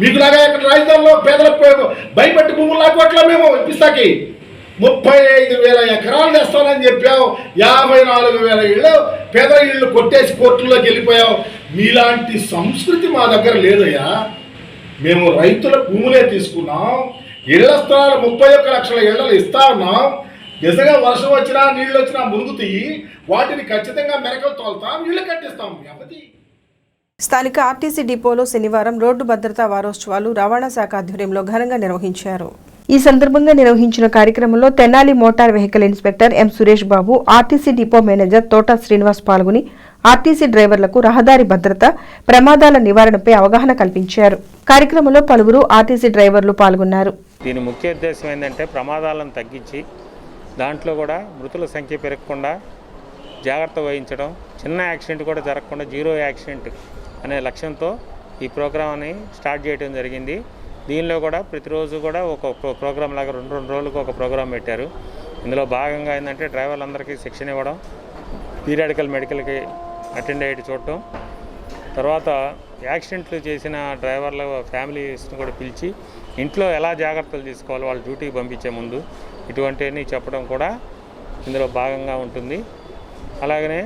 మీకులాగా ఇక్కడ రాజధానిలో పేదలకు భయపెట్టి భూములు లాక్కోట్లా మేము ఇప్పిస్తాకి 35,000 ఎకరాలు తెస్తానని చెప్పావు. 54,000 ఇళ్ళు పేద ఇళ్ళు కొట్టేసి కోర్టుల్లోకి వెళ్ళిపోయావు. మీలాంటి సంస్కృతి మా దగ్గర లేదయ్యా. మేము రైతుల భూములే తీసుకున్నాం, ఇళ్ల స్థలాలు 31 లక్షల ఇళ్లలు ఇస్తా ఉన్నాం. నిజంగా వర్షం వచ్చినా నీళ్ళు వచ్చినా మునుగుతాయి, వాటిని ఖచ్చితంగా మెరకలు తోలుతాం, ఇళ్ళు కట్టిస్తాం. వ్యవధి. స్థానిక ఆర్టీసీ డిపోలో శనివారం రోడ్డు భద్రతా వారోత్సవాలు రవాణా శాఖ ఆధ్వర్యంలో ఘనంగా నిర్వహించారు. ఈ సందర్భంగా నిర్వహించిన కార్యక్రమంలో Tenali motor vehicle inspector M Suresh Babu, RTC depot manager Thota Srinivas పాల్గొని ఆర్టీసీ డ్రైవర్లకు రహదారి భద్రత, ప్రమాదాల నివారణపై అవగాహన కల్పించారు. కార్యక్రమంలో పలువురు ఆర్టీసీ డ్రైవర్లు పాల్గొన్నారు. దీని ముఖ్య ఉద్దేశం ఏంటంటే ప్రమాదాలను తగ్గించి దాంట్లో కూడా మృతుల సంఖ్య పెరగకుండా జాగ్రత్త వహించడం, చిన్న యాక్సిడెంట్ కూడా జరగకుండా జీరో యాక్సిడెంట్ అనే లక్ష్యంతో ఈ ప్రోగ్రామ్ని స్టార్ట్ చేయడం జరిగింది. దీనిలో కూడా ప్రతిరోజు కూడా ఒక ప్రోగ్రామ్ లాగా 2 రోజులకు ఒక ప్రోగ్రాం పెట్టారు. ఇందులో భాగంగా ఏంటంటే డ్రైవర్లందరికీ శిక్షణ ఇవ్వడం, పీరియాడికల్ మెడికల్కి అటెండ్ అయ్యేటి చూడటం, తర్వాత యాక్సిడెంట్లు చేసిన డ్రైవర్ల ఫ్యామిలీస్ని కూడా పిలిచి ఇంట్లో ఎలా జాగ్రత్తలు తీసుకోవాలి వాళ్ళ డ్యూటీకి పంపించే ముందు ఇటువంటివన్నీ చెప్పడం కూడా ఇందులో భాగంగా ఉంటుంది. అలాగనే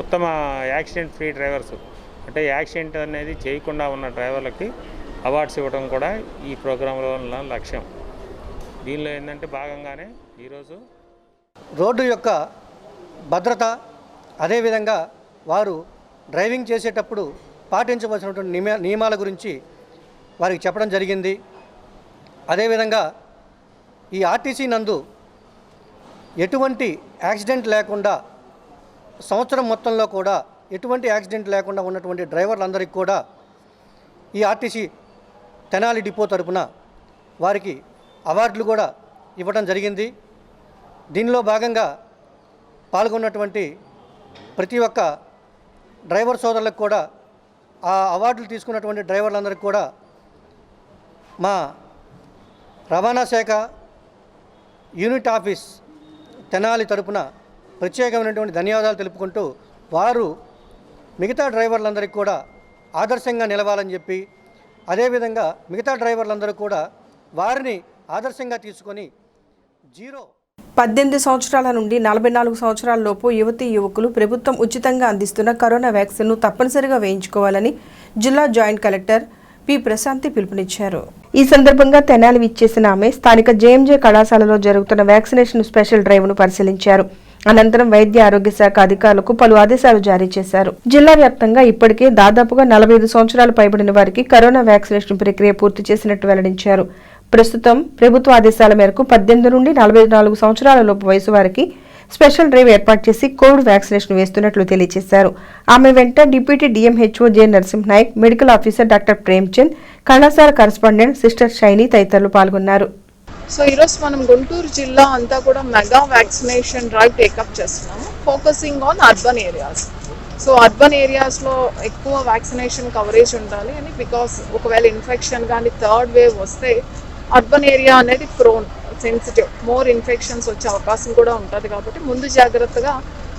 ఉత్తమ యాక్సిడెంట్ ఫ్రీ డ్రైవర్స్ అంటే యాక్సిడెంట్ అనేది చేయకుండా ఉన్న డ్రైవర్లకి అవార్డ్స్ ఇవ్వడం కూడా ఈ ప్రోగ్రాంలో ఉన్న లక్ష్యం. దీనిలో ఏంటంటే భాగంగానే ఈరోజు రోడ్డు యొక్క భద్రత, అదేవిధంగా వారు డ్రైవింగ్ చేసేటప్పుడు పాటించవలసినటువంటి నియమాల గురించి వారికి చెప్పడం జరిగింది. అదేవిధంగా ఈ ఆర్టీసీ నందు ఎటువంటి యాక్సిడెంట్ లేకుండా సంవత్సరం మొత్తంలో కూడా ఎటువంటి యాక్సిడెంట్ లేకుండా ఉన్నటువంటి డ్రైవర్లందరికీ కూడా ఈ ఆర్టీసీ తెనాలి డిపో తరపున వారికి అవార్డులు కూడా ఇవ్వడం జరిగింది. దీనిలో భాగంగా పాల్గొన్నటువంటి ప్రతి ఒక్క డ్రైవర్ సోదరులకు కూడా ఆ అవార్డులు తీసుకున్నటువంటి డ్రైవర్లందరికీ కూడా మా రవాణా శాఖ యూనిట్ ఆఫీస్ తెనాలి తరపున ప్రత్యేకమైనటువంటి ధన్యవాదాలు తెలుపుకుంటూ వారు మిగతా డ్రైవర్లందరికీ కూడా ఆదర్శంగా నిలవాలని చెప్పి, అదేవిధంగా మిగతా డ్రైవర్లందరూ కూడా వారిని ఆదర్శంగా తీసుకొని 18 సంవత్సరాల నుండి 44 సంవత్సరాల లోపు యువతీ యువకులు ప్రభుత్వం ఉచితంగా అందిస్తున్న కరోనా వ్యాక్సిన్ను తప్పనిసరిగా వేయించుకోవాలని జిల్లా జాయింట్ కలెక్టర్ పి ప్రశాంతి పిలుపునిచ్చారు. ఈ సందర్భంగా తెనాలి విచ్చేసిన ఆమె స్థానిక జేఎంజే కళాశాలలో జరుగుతున్న వ్యాక్సినేషన్ స్పెషల్ డ్రైవ్ను పరిశీలించారు. అనంతరం వైద్య ఆరోగ్య శాఖ అధికారులకు పలు ఆదేశాలు జారీ చేశారు. జిల్లా వ్యాప్తంగా ఇప్పటికే దాదాపుగా 45 సంవత్సరాలు పైబడిన వారికి కరోనా వ్యాక్సినేషన్ ప్రక్రియ పూర్తి చేసినట్టు వెల్లడించారు. ప్రస్తుతం ప్రభుత్వ ఆదేశాల మేరకు 18 నుండి 44 సంవత్సరాల లోపు వయసు వారికి స్పెషల్ డ్రైవ్ ఏర్పాటు చేసి కోవిడ్ వ్యాక్సినేషన్ వేస్తున్నట్లు తెలియజేశారు. ఆమె వెంట deputy DMHO J Narasimha Naik, medical officer doctor Premchand, కళాశాల కరెస్పాండెంట్ సిస్టర్ షైనీ తదితరులు పాల్గొన్నారు. సో ఈరోజు మనం గుంటూరు జిల్లా అంతా కూడా మెగా వ్యాక్సినేషన్ డ్రైవ్ టేకప్ చేస్తున్నాము, focusing on urban areas. So urban ఏరియాస్లో ఎక్కువ వ్యాక్సినేషన్ కవరేజ్ ఉండాలి అని, బికాస్ ఒకవేళ ఇన్ఫెక్షన్ కానీ థర్డ్ వేవ్ వస్తే అర్బన్ ఏరియా అనేది ప్రోన్, సెన్సిటివ్, మోర్ ఇన్ఫెక్షన్స్ వచ్చే అవకాశం కూడా ఉంటుంది. కాబట్టి ముందు జాగ్రత్తగా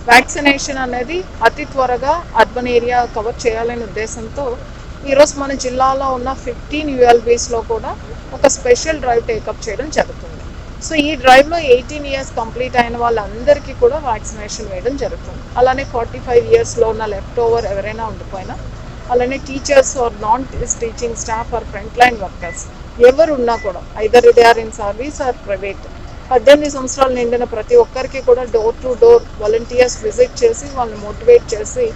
వ్యాక్సినేషన్ అనేది అతి త్వరగా అర్బన్ ఏరియా కవర్ చేయాలనే ఉద్దేశంతో ఈరోజు మన జిల్లాలో ఉన్న 15 ULBస్లో కూడా ఒక స్పెషల్ డ్రైవ్ టేకప్ చేయడం జరుగుతుంది. సో ఈ డ్రైవ్లో 18 ఇయర్స్ కంప్లీట్ అయిన వాళ్ళందరికీ కూడా వ్యాక్సినేషన్ వేయడం జరుగుతుంది. అలానే 45 ఇయర్స్లో ఉన్న లెఫ్ట్ ఓవర్ ఎవరైనా ఉండిపోయినా, అలానే teachers or non teaching staff or front line workers ఎవరు ఉన్నా కూడా, either they are in service or private, 18 సంవత్సరాలు నిండిన ప్రతి ఒక్కరికి కూడా door to door volunteers visit చేసి వాళ్ళని మోటివేట్ చేసి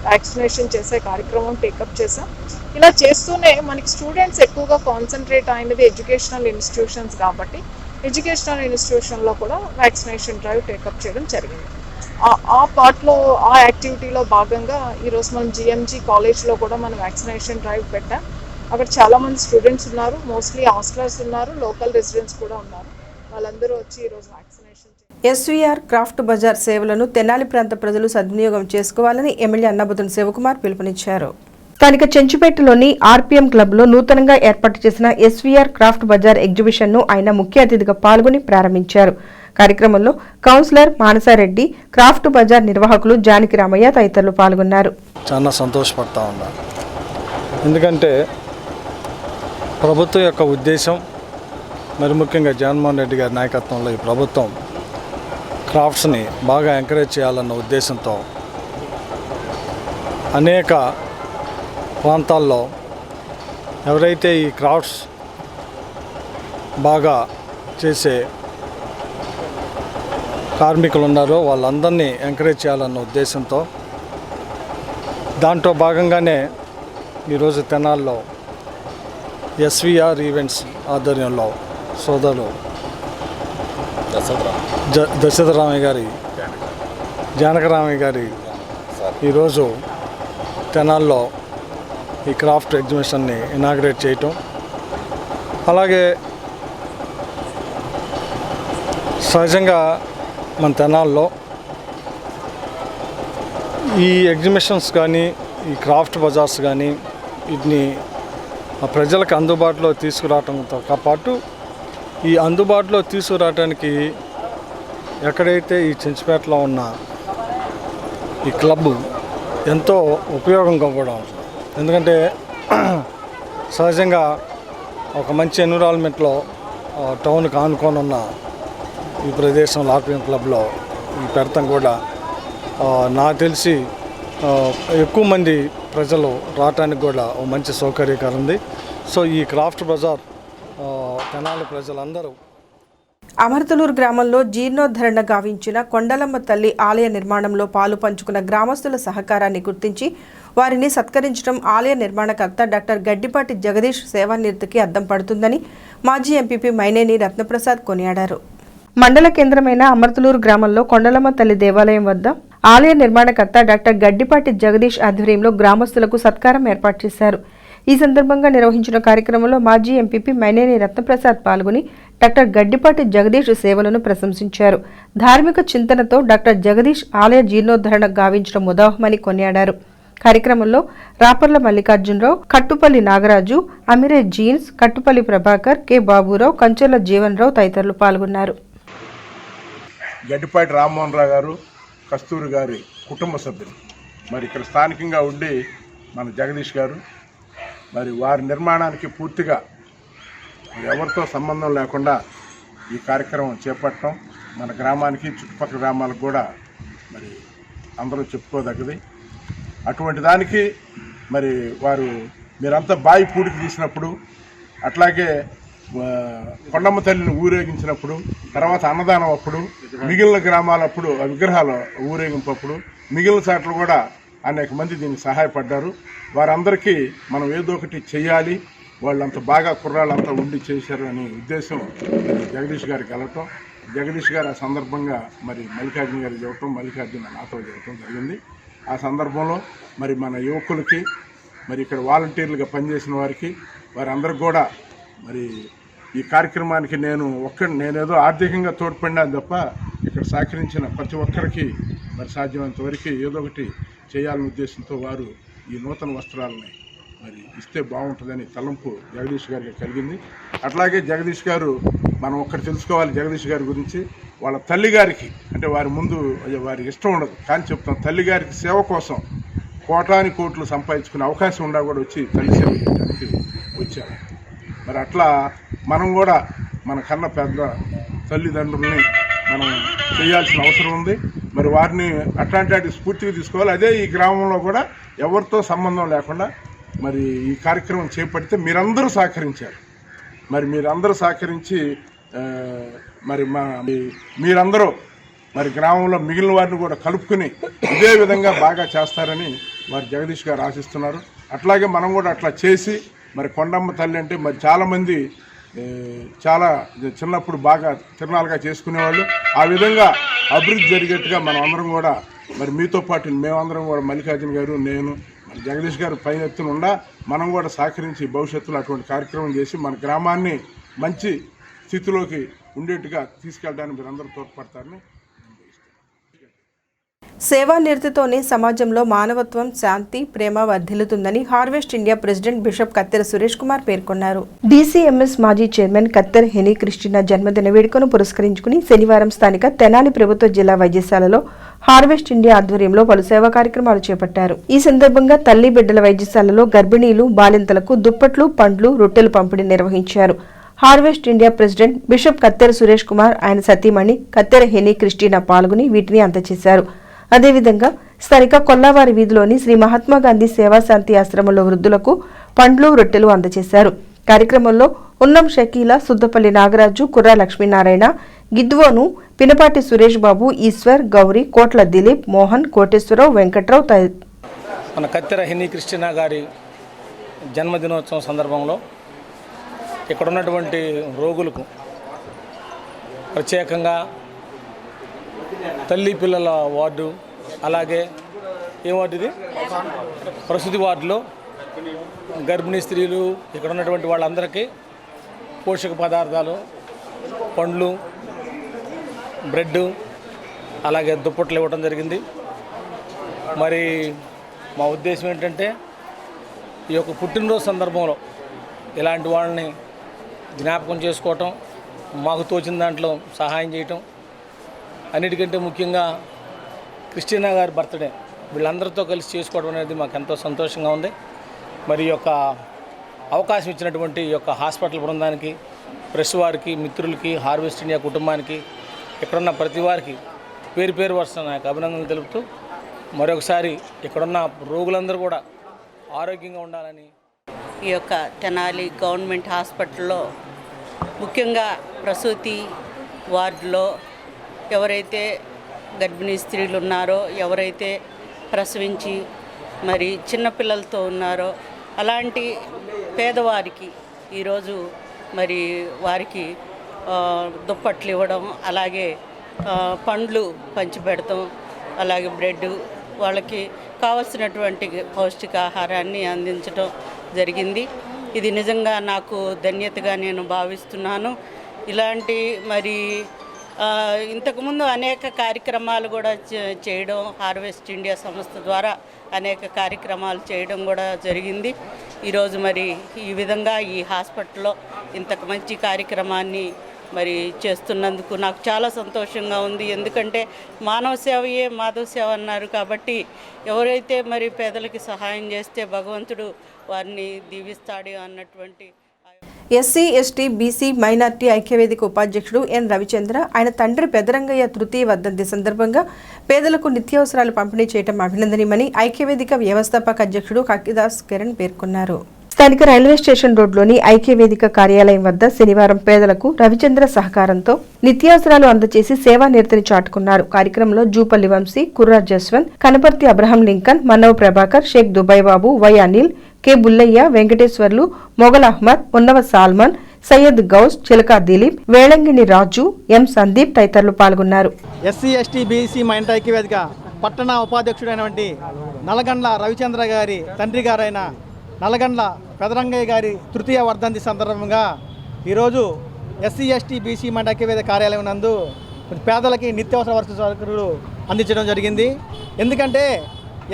వ్యాక్సినేషన్ చేసే కార్యక్రమం టేకప్ చేసాం. ఇలా చేస్తూనే మనకి స్టూడెంట్స్ ఎక్కువగా కాన్సన్ట్రేట్ అయినది ఎడ్యుకేషనల్ ఇన్స్టిట్యూషన్స్ కాబట్టి ఎడ్యుకేషనల్ ఇన్స్టిట్యూషన్లో కూడా వ్యాక్సినేషన్ డ్రైవ్ టేకప్ చేయడం జరిగింది. ఆ పార్ట్లో, ఆ యాక్టివిటీలో భాగంగా ఈరోజు మనం జిఎంజీ కాలేజ్లో కూడా మనం వ్యాక్సినేషన్ డ్రైవ్ పెట్టాం. అక్కడ చాలామంది స్టూడెంట్స్ ఉన్నారు, మోస్ట్లీ హాస్టలర్స్ ఉన్నారు, లోకల్ రెసిడెంట్స్ కూడా ఉన్నారు. వాళ్ళందరూ వచ్చి ఈరోజు వ్యాక్సినేషన్. ఎస్వీఆర్ క్రాఫ్ట్ బజార్ సేవలను తెనాలి ప్రాంత ప్రజలు సద్వినియోగం చేసుకోవాలని ఎమ్మెల్యే అన్నబుతుని శివకుమార్ పిలుపునిచ్చారు. స్థానిక చెంచుపేటలోని ఆర్పీఎం క్లబ్లో నూతనంగా ఏర్పాటు చేసిన ఎస్వీఆర్ క్రాఫ్ట్ బజార్ ఎగ్జిబిషన్ను ఆయన ముఖ్య అతిథిగా పాల్గొని ప్రారంభించారు. కార్యక్రమంలో కౌన్సిలర్ మానసారెడ్డి, క్రాఫ్ట్ బజార్ నిర్వాహకులు జానకి రామయ్య తదితరులు పాల్గొన్నారు. చాలా సంతోషపడతా ఉన్నారు, ఎందుకంటే ప్రభుత్వం యొక్క ఉద్దేశం, మరి ముఖ్యంగా జగన్మోహన్ రెడ్డి గారి నాయకత్వంలో ఈ ప్రభుత్వం క్రాఫ్ట్స్ని బాగా ఎంకరేజ్ చేయాలన్న ఉద్దేశంతో అనేక ప్రాంతాల్లో ఎవరైతే ఈ క్రాఫ్ట్స్ బాగా చేసే కార్మికులు ఉన్నారో వాళ్ళందరినీ ఎంకరేజ్ చేయాలన్న ఉద్దేశంతో దాంట్లో భాగంగానే ఈరోజు తెనాల్లో ఎస్వీఆర్ ఈవెంట్స్ ఆధ్వర్యంలో సోదరులు దశరథరామయ్య గారి, జానకరామయ్య గారి ఈరోజు తెనాల్లో ఈ క్రాఫ్ట్ ఎగ్జిబిషన్ని ఇనాగ్రేట్ చేయటం, అలాగే సహజంగా మన తెనాల్లో ఈ ఎగ్జిబిషన్స్ కానీ ఈ క్రాఫ్ట్ బజార్స్ కానీ వీటిని ప్రజలకు అందుబాటులో తీసుకురావడంతో పాటు ఈ అందుబాటులో తీసుకురావడానికి ఎక్కడైతే ఈ చెంచుపేటలో ఉన్న ఈ క్లబ్ ఎంతో ఉపయోగంగా కూడా ఉంటుంది. ఎందుకంటే సహజంగా ఒక మంచి ఎన్విరాన్మెంట్లో టౌన్కి ఆనుకొని ఉన్న ఈ ప్రదేశంలో ఆర్పీఎం క్లబ్లో ఈ పెడతాం కూడా నాకు తెలిసి ఎక్కువ మంది ప్రజలు రావటానికి కూడా ఒక మంచి సౌకర్యకరం ఉంది. సో ఈ క్రాఫ్ట్ బజార్ తెనాలి ప్రజలందరూ అమర్తలూరు గ్రామంలో జీర్ణోద్ధరణ గావించిన కొండలమ్మ తల్లి ఆలయ నిర్మాణంలో పాలు పంచుకున్న గ్రామస్తుల సహకారాన్ని గుర్తించి వారిని సత్కరించడం ఆలయ నిర్మాణకర్త డాక్టర్ గడ్డిపాటి జగదీష్ సేవానిరతికి అద్దం పడుతుందని మాజీ ఎంపీపీ మైనేని రత్నప్రసాద్ కొనియాడారు. మండల కేంద్రమైన అమర్తలూరు గ్రామంలో కొండలమ్మ తల్లి దేవాలయం వద్ద ఆలయ నిర్మాణకర్త డాక్టర్ గడ్డిపాటి జగదీష్ ఆధ్వర్యంలో గ్రామస్తులకు సత్కారం ఏర్పాటు చేశారు. ఈ సందర్భంగా నిర్వహించిన కార్యక్రమంలో మాజీ ఎంపీపీ మైనేని రత్నప్రసాద్ పాల్గొని డాక్టర్ గడ్డిపాటి జగదీష్ సేవలను ప్రశంసించారు. ధార్మిక చింతనతో డాక్టర్ జగదీష్ ఆలయ జీర్ణోద్ధరణ గావించడం ఉదాహమని కొనియాడారు. కార్యక్రమంలో రాపర్ల మల్లికార్జునరావు, కట్టుపల్లి నాగరాజు, అమిరే జీన్స్, కట్టుపల్లి ప్రభాకర్, కె బాబురావు, కంచెల జీవన్ రావు తదితరులు పాల్గొన్నారు. గడ్డిపాటి రామ్మోహన్ రావు గారు, కస్తూరి గారి కుటుంబ సభ్యులు మరి ఇక్కడ స్థానికంగా ఉండి మన జగదీష్ గారు మరి వారి నిర్మాణానికి పూర్తిగా ఎవరితో సంబంధం లేకుండా ఈ కార్యక్రమం చేపట్టడం మన గ్రామానికి చుట్టుపక్కల గ్రామాలకు కూడా మరి అందరూ చెప్పుకోదగ్గది. అటువంటి దానికి మరి వారు మీరంతా బాయి పూడికి తీసినప్పుడు, అట్లాగే కొండమ్మ తల్లిని ఊరేగించినప్పుడు, తర్వాత అన్నదానం అప్పుడు, మిగిలిన గ్రామాలప్పుడు విగ్రహాల ఊరేగింపప్పుడు, మిగిలిన చోట్ల కూడా అనేక మంది దీనికి సహాయపడ్డారు. వారందరికీ మనం ఏదో ఒకటి చెయ్యాలి, వాళ్ళంత బాగా కుర్రాళ్ళంతా ఉండి చేశారు అనే ఉద్దేశం జగదీష్ గారికి వెళ్ళటం, జగదీష్ గారు ఆ సందర్భంగా మరి మల్లికార్జున గారికి చెప్పటం, మల్లికార్జున నాతో చెప్పడం జరిగింది. ఆ సందర్భంలో మరి మన యువకులకి, మరి ఇక్కడ వాలంటీర్లుగా పనిచేసిన వారికి, వారందరికి కూడా మరి ఈ కార్యక్రమానికి నేనేదో ఆర్థికంగా తోడ్పడినాను తప్ప ఇక్కడ సహకరించిన ప్రతి ఒక్కరికి మరి సాధ్యమైనంత వరకు ఏదో ఒకటి చేయాలనే ఉద్దేశంతో వారు ఈ నూతన వస్త్రాలని మరి ఇస్తే బాగుంటుందని తలంపు జగదీష్ గారికి కలిగింది. అట్లాగే జగదీష్ గారు మనం ఒక్కటి తెలుసుకోవాలి జగదీష్ గారి గురించి. వాళ్ళ తల్లిగారికి అంటే వారికి ఇష్టం ఉండదు, కానీ చెప్తాం, తల్లిగారికి సేవ కోసం కోటాని కోట్లు సంపాదించుకునే అవకాశం ఉండా కూడా వచ్చి తల్లి సేవ చేయడానికి వచ్చారు. మరి అట్లా మనం కూడా మన కన్న పెద్ద తల్లిదండ్రుల్ని మనం చేయాల్సిన అవసరం ఉంది. మరి వారిని అట్లాంటి స్ఫూర్తిగా తీసుకోవాలి. అదే ఈ గ్రామంలో కూడా ఎవరితో సంబంధం లేకుండా మరి ఈ కార్యక్రమం చేపడితే మీరందరూ సహకరించారు. మరి మీరందరూ సహకరించి మరి మీరందరూ మరి గ్రామంలో మిగిలిన వారిని కూడా కలుపుకుని ఇదే విధంగా బాగా చేస్తారని వారు జగదీష్ గారు ఆశిస్తున్నారు. అట్లాగే మనం కూడా అట్లా చేసి మరి కొండమ్మ తల్లి అంటే మరి చాలామంది చాలా చిన్నప్పుడు బాగా తిరణాలుగా చేసుకునేవాళ్ళు. ఆ విధంగా అభివృద్ధి జరిగేట్టుగా మనం అందరం కూడా మరి మీతో పాటు మేమందరం కూడా మల్లికార్జున గారు, నేను, మరి జగదీష్ గారు పైన ఎత్తునుండా మనం కూడా సహకరించి భవిష్యత్తులో అటువంటి కార్యక్రమం చేసి మన గ్రామాన్ని మంచి స్థితిలోకి ఉండేట్టుగా తీసుకెళ్ళడానికి మీరందరూ తోడ్పడతారని. సేవానిరతితోనే సమాజంలో మానవత్వం, శాంతి, ప్రేమ వర్ధిల్లుతుందని హార్వెస్ట్ ఇండియా ప్రెసిడెంట్ బిషప్ కత్తెర సురేష్ కుమార్ పేర్కొన్నారు. డీసీఎంఎస్ మాజీ చైర్మన్ కత్తెర హెనీ క్రిస్టినా జన్మదిన వేడుకను పురస్కరించుకుని శనివారం స్థానిక తెనాలి ప్రభుత్వ జిల్లా వైద్యశాలలో హార్వెస్ట్ ఇండియా ఆధ్వర్యంలో పలు సేవా కార్యక్రమాలు చేపట్టారు. ఈ సందర్భంగా తల్లి బిడ్డల వైద్యశాలలో గర్భిణీలు, బాలింతలకు దుప్పట్లు, పండ్లు, రొట్టెలు పంపిణీ నిర్వహించారు. హార్వెస్ట్ ఇండియా ప్రెసిడెంట్ బిషప్ కత్తెర సురేష్ కుమార్, ఆయన సతీమణి కత్తెర హెనీ క్రిస్టినా పాల్గొని వీటిని అందజేశారు. అదేవిధంగా స్థానిక కొల్లావారి వీధిలోని శ్రీ మహాత్మాగాంధీ సేవాశాంతి ఆశ్రమంలో వృద్ధులకు పండ్లు, రొట్టెలు అందజేశారు. కార్యక్రమంలో ఉన్నం షకీల, సుద్దపల్లి నాగరాజు, కుర్రా లక్ష్మీనారాయణ, గిద్వోను, పినపాటి సురేష్ బాబు, ఈశ్వర్, గౌరీ, కోట్ల దిలీప్, మోహన్, కోటేశ్వరరావు, వెంకట్రావు మన కత్తెర హెనీ క్రిస్టినా గారి జన్మదినోత్సవం సందర్భంలో ఇక్కడ ఉన్నటువంటి రోగులకు ప్రత్యేకంగా తల్లి పిల్లల వార్డు, అలాగే ఏ వార్డు ఇది, ప్రసూతి వార్డులో గర్భిణీ స్త్రీలు, ఇక్కడ ఉన్నటువంటి వాళ్ళందరికీ పోషక పదార్థాలు, పండ్లు, బ్రెడ్, అలాగే దుప్పట్లు ఇవ్వడం జరిగింది. మరి మా ఉద్దేశం ఏంటంటే ఈ యొక్క పుట్టినరోజు సందర్భంలో ఇలాంటి వాళ్ళని జ్ఞాపకం చేసుకోవటం, మాకు తోచిన దాంట్లో సహాయం చేయటం, అన్నిటికంటే ముఖ్యంగా క్రిస్టినా గారి బర్త్డే వీళ్ళందరితో కలిసి చేసుకోవడం అనేది మాకు ఎంతో సంతోషంగా ఉంది. మరి యొక్క అవకాశం ఇచ్చినటువంటి ఈ యొక్క హాస్పిటల్ బృందానికి, ప్రెస్ వారికి, మిత్రులకి, హార్వెస్ట్ ఇండియా కుటుంబానికి, ఇక్కడున్న ప్రతి వారికి పేరు పేరు వరుస నాకు అభినందనలు తెలుపుతూ మరొకసారి ఇక్కడున్న రోగులందరూ కూడా ఆరోగ్యంగా ఉండాలని ఈ యొక్క తెనాలి గవర్నమెంట్ హాస్పిటల్లో ముఖ్యంగా ప్రసూతి వార్డులో ఎవరైతే గర్భిణీ స్త్రీలు ఉన్నారో, ఎవరైతే ప్రసవించి మరి చిన్నపిల్లలతో ఉన్నారో అలాంటి పేదవారికి ఈరోజు మరి వారికి దుప్పట్లు ఇవ్వడం, అలాగే పండ్లు పంచిపెడతాం, అలాగే బ్రెడ్, వాళ్ళకి కావలసినటువంటి పౌష్టికాహారాన్ని అందించడం జరిగింది. ఇది నిజంగా నాకు ధన్యతగా నేను భావిస్తున్నాను. ఇలాంటి మరి ఇంతకుముందు అనేక కార్యక్రమాలు కూడా చేయడం, హార్వెస్ట్ ఇండియా సంస్థ ద్వారా అనేక కార్యక్రమాలు చేయడం కూడా జరిగింది. ఈరోజు మరి ఈ విధంగా ఈ హాస్పిటల్లో ఇంతకు మంచి కార్యక్రమాన్ని మరి చేస్తున్నందుకు నాకు చాలా సంతోషంగా ఉంది. ఎందుకంటే మానవ సేవయే మాధవ సేవ అన్నారు కాబట్టి ఎవరైతే మరి పేదలకి సహాయం చేస్తే భగవంతుడు వారిని దీవిస్తాడు అన్నటువంటి. ఎస్సీ, ఎస్టీ, బీసీ, మైనార్టీ ఐక్యవేదిక ఉపాధ్యక్షుడు ఎన్ రవిచంద్ర ఆయన తండ్రి పెదరంగయ్య తృతీయ వర్ధంతి సందర్భంగా పేదలకు నిత్యావసరాలు పంపిణీ చేయడం అభినందనీయమని ఐక్యవేదిక వ్యవస్థాపక అధ్యక్షుడు కక్కిదాస్ కిరణ్ పేర్కొన్నారు. స్థానిక రైల్వే స్టేషన్ రోడ్లోని ఐక్యవేదిక కార్యాలయం వద్ద శనివారం పేదలకు రవిచంద్ర సహకారంతో నిత్యావసరాలు అందజేసి సేవానిరతిని చాటుకున్నారు. కార్యక్రమంలో Jupalli Vamsi, Kurra Jaswanth, Kanaparthi Abraham Lincoln, Mannav Prabhakar, Shaik Dubai Babu, Y Anil, K Bullaiah, Venkateswarlu, Mogal Ahmed, Unnava Solomon, Syed Gouse, Chilaka Dilip, Velangini Raju, M Sandeep తదితరులు పాల్గొన్నారు. ఎస్సీ, ఎస్టీ, బీసీ మైనారిటీ ఐక్యవేదిక పట్టణ ఉపాధ్యక్షుడైనటువంటి నల్లగండ్ల రవిచంద్ర గారి తండ్రి గారైన నల్లగండ్ల పెదరంగయ్య గారి తృతీయ వర్ధంతి సందర్భంగా ఈరోజు ఎస్సీ, ఎస్టీ, బీసీ మైనారిటీ ఐక్యవేదిక కార్యాలయం నందు పేదలకి నిత్యావసర వస్తు సరుకులు అందించడం జరిగింది. ఎందుకంటే